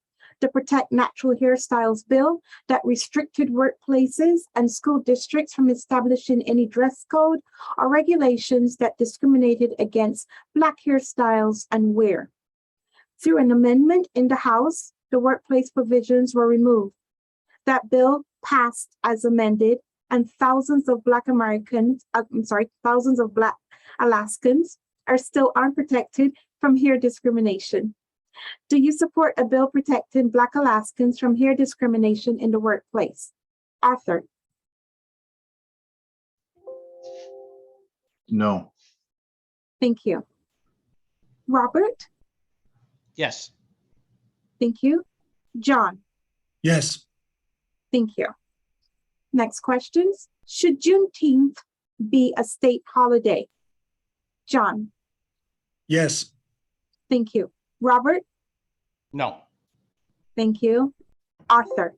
the Protect Natural Hairstyles Bill, that restricted workplaces and school districts from establishing any dress code or regulations that discriminated against Black hairstyles and wear. Through an amendment in the House, the workplace provisions were removed. That bill passed as amended, and thousands of Black Alaskans are still unprotected from hair discrimination. Do you support a bill protecting Black Alaskans from hair discrimination in the workplace? Arthur? No. Thank you. Robert? Yes. Thank you. John? Yes. Thank you. Next questions. Should Juneteenth be a state holiday? John? Yes. Thank you. Robert? No. Thank you. Arthur?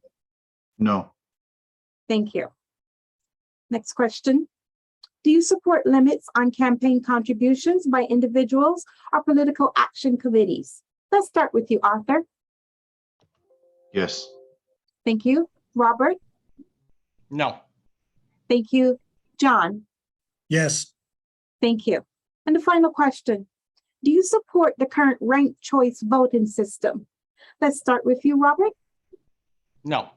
No. Thank you. Next question. Do you support limits on campaign contributions by individuals or political action committees? Let's start with you, Arthur. Yes. Thank you. Robert? No. Thank you. John? Yes. Thank you. And the final question. Do you support the current ranked choice voting system? Let's start with you, Robert. No.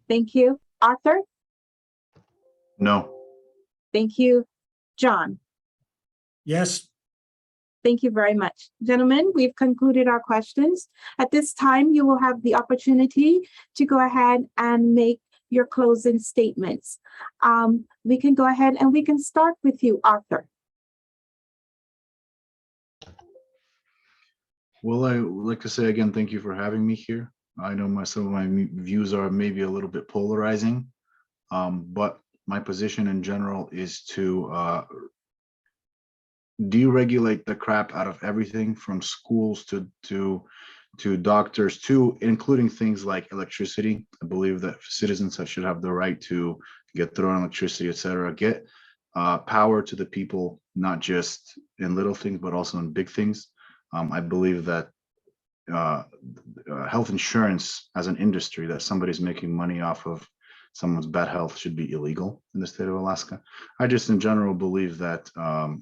Thank you. Arthur? No. Thank you. John? Yes. Thank you very much. Gentlemen, we've concluded our questions. At this time, you will have the opportunity to go ahead and make your closing statements. We can go ahead and we can start with you, Arthur. Well, I would like to say again, thank you for having me here. I know some of my views are maybe a little bit polarizing, but my position in general is to deregulate the crap out of everything from schools to doctors, to including things like electricity. I believe that citizens should have the right to get their own electricity, etc. Get power to the people, not just in little things, but also in big things. I believe that health insurance as an industry, that somebody's making money off of someone's bad health, should be illegal in the state of Alaska. I just in general believe that, I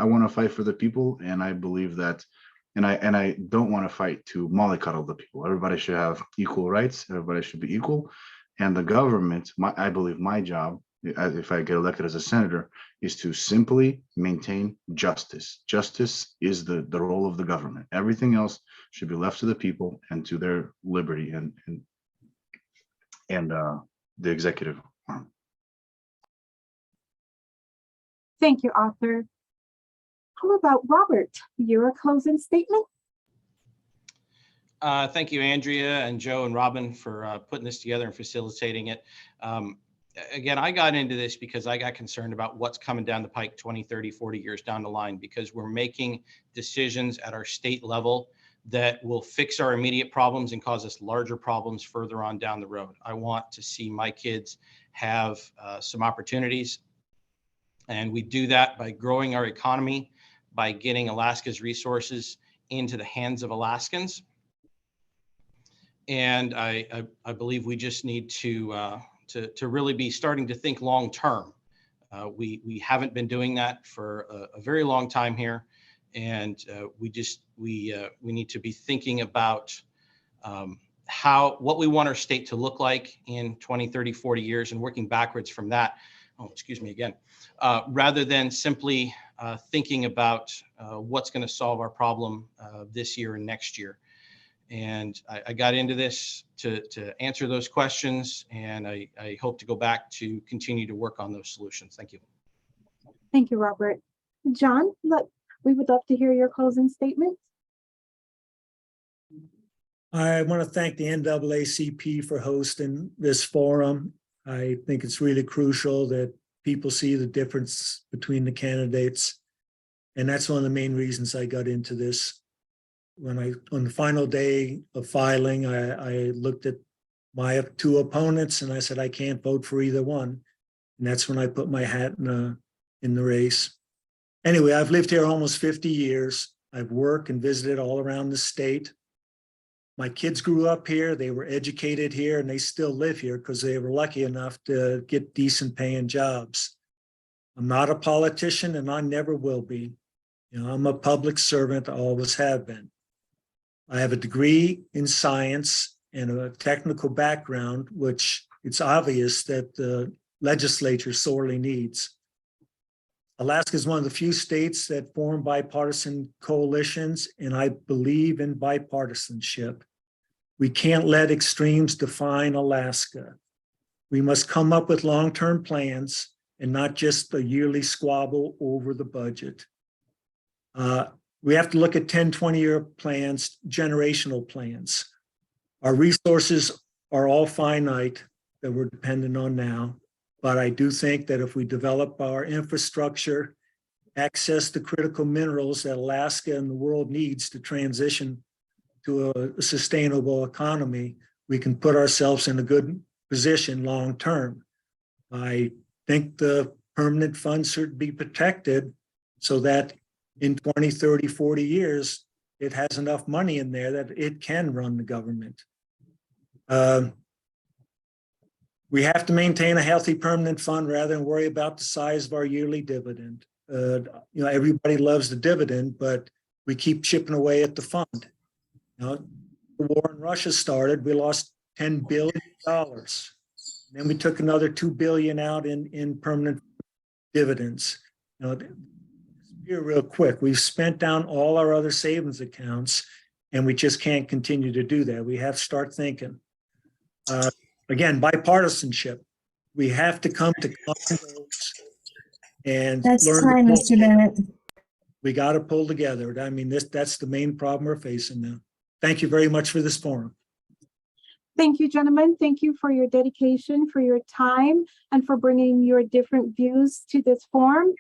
want to fight for the people, and I believe that, and I don't want to fight to mollycoddle the people. Everybody should have equal rights. Everybody should be equal. And the government, I believe my job, if I get elected as a senator, is to simply maintain justice. Justice is the role of the government. Everything else should be left to the people and to their liberty and the executive arm. Thank you, Arthur. How about Robert? Your closing statement? Thank you, Andrea and Joe and Robin, for putting this together and facilitating it. Again, I got into this because I got concerned about what's coming down the pike 20, 30, 40 years down the line, because we're making decisions at our state level that will fix our immediate problems and cause us larger problems further on down the road. I want to see my kids have some opportunities, and we do that by growing our economy, by getting Alaska's resources into the hands of Alaskans. And I believe we just need to really be starting to think long term. We haven't been doing that for a very long time here, and we need to be thinking about what we want our state to look like in 20, 30, 40 years, and working backwards from that. Oh, excuse me again. Rather than simply thinking about what's going to solve our problem this year and next year. And I got into this to answer those questions, and I hope to go back to continue to work on those solutions. Thank you. Thank you, Robert. John, look, we would love to hear your closing statement. I want to thank the NAACP for hosting this forum. I think it's really crucial that people see the difference between the candidates. And that's one of the main reasons I got into this. On the final day of filing, I looked at my two opponents and I said, I can't vote for either one. And that's when I put my hat in the race. Anyway, I've lived here almost 50 years. I've worked and visited all around the state. My kids grew up here, they were educated here, and they still live here because they were lucky enough to get decent paying jobs. I'm not a politician, and I never will be. I'm a public servant, I always have been. I have a degree in science and a technical background, which it's obvious that the legislature sorely needs. Alaska is one of the few states that form bipartisan coalitions, and I believe in bipartisanship. We can't let extremes define Alaska. We must come up with long-term plans and not just a yearly squabble over the budget. We have to look at 10, 20-year plans, generational plans. Our resources are all finite that we're dependent on now. But I do think that if we develop our infrastructure, access to critical minerals that Alaska and the world needs to transition to a sustainable economy, we can put ourselves in a good position long term. I think the permanent funds should be protected so that in 20, 30, 40 years, it has enough money in there that it can run the government. We have to maintain a healthy permanent fund rather than worry about the size of our yearly dividend. Everybody loves the dividend, but we keep chipping away at the fund. The war in Russia started, we lost $10 billion. Then we took another $2 billion out in permanent dividends. Here real quick, we've spent down all our other savings accounts, and we just can't continue to do that. We have to start thinking. Again, bipartisanship. We have to come to common goals and That's learn. time, Mr. Bennett. We got to pull together. I mean, that's the main problem we're facing now. Thank you very much for this forum. Thank you, gentlemen. Thank you for your dedication, for your time, and for bringing your different views to this forum.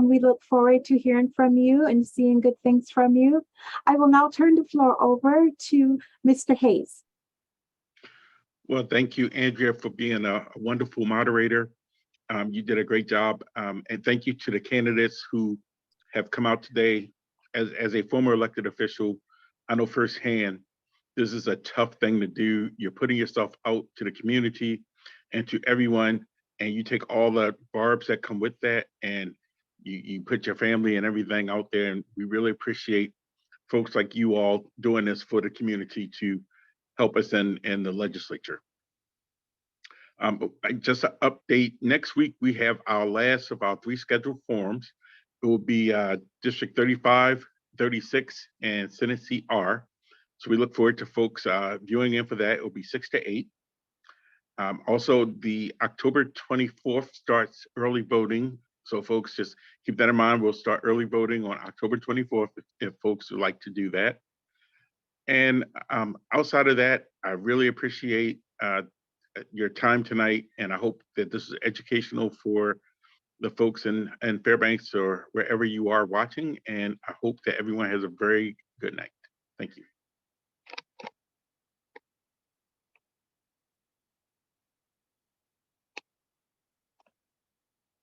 We look forward to hearing from you and seeing good things from you. I will now turn the floor over to Mr. Hayes. Well, thank you, Andrea, for being a wonderful moderator. You did a great job. And thank you to the candidates who have come out today. As a former elected official, I know firsthand, this is a tough thing to do. You're putting yourself out to the community and to everyone, and you take all the barbs that come with that, and you put your family and everything out there. And we really appreciate folks like you all doing this for the community to help us in the legislature. Just an update, next week we have our last of our 3 scheduled forums. It will be District 35, 36, and Senate Seat R. So we look forward to folks viewing in for that. It will be 6 to 8. Also, the October 24th starts early voting. So folks, just keep that in mind. We'll start early voting on October 24th if folks would like to do that. And outside of that, I really appreciate your time tonight, and I hope that this is educational for the folks in Fairbanks or wherever you are watching, and I hope that everyone has a very good night. Thank you.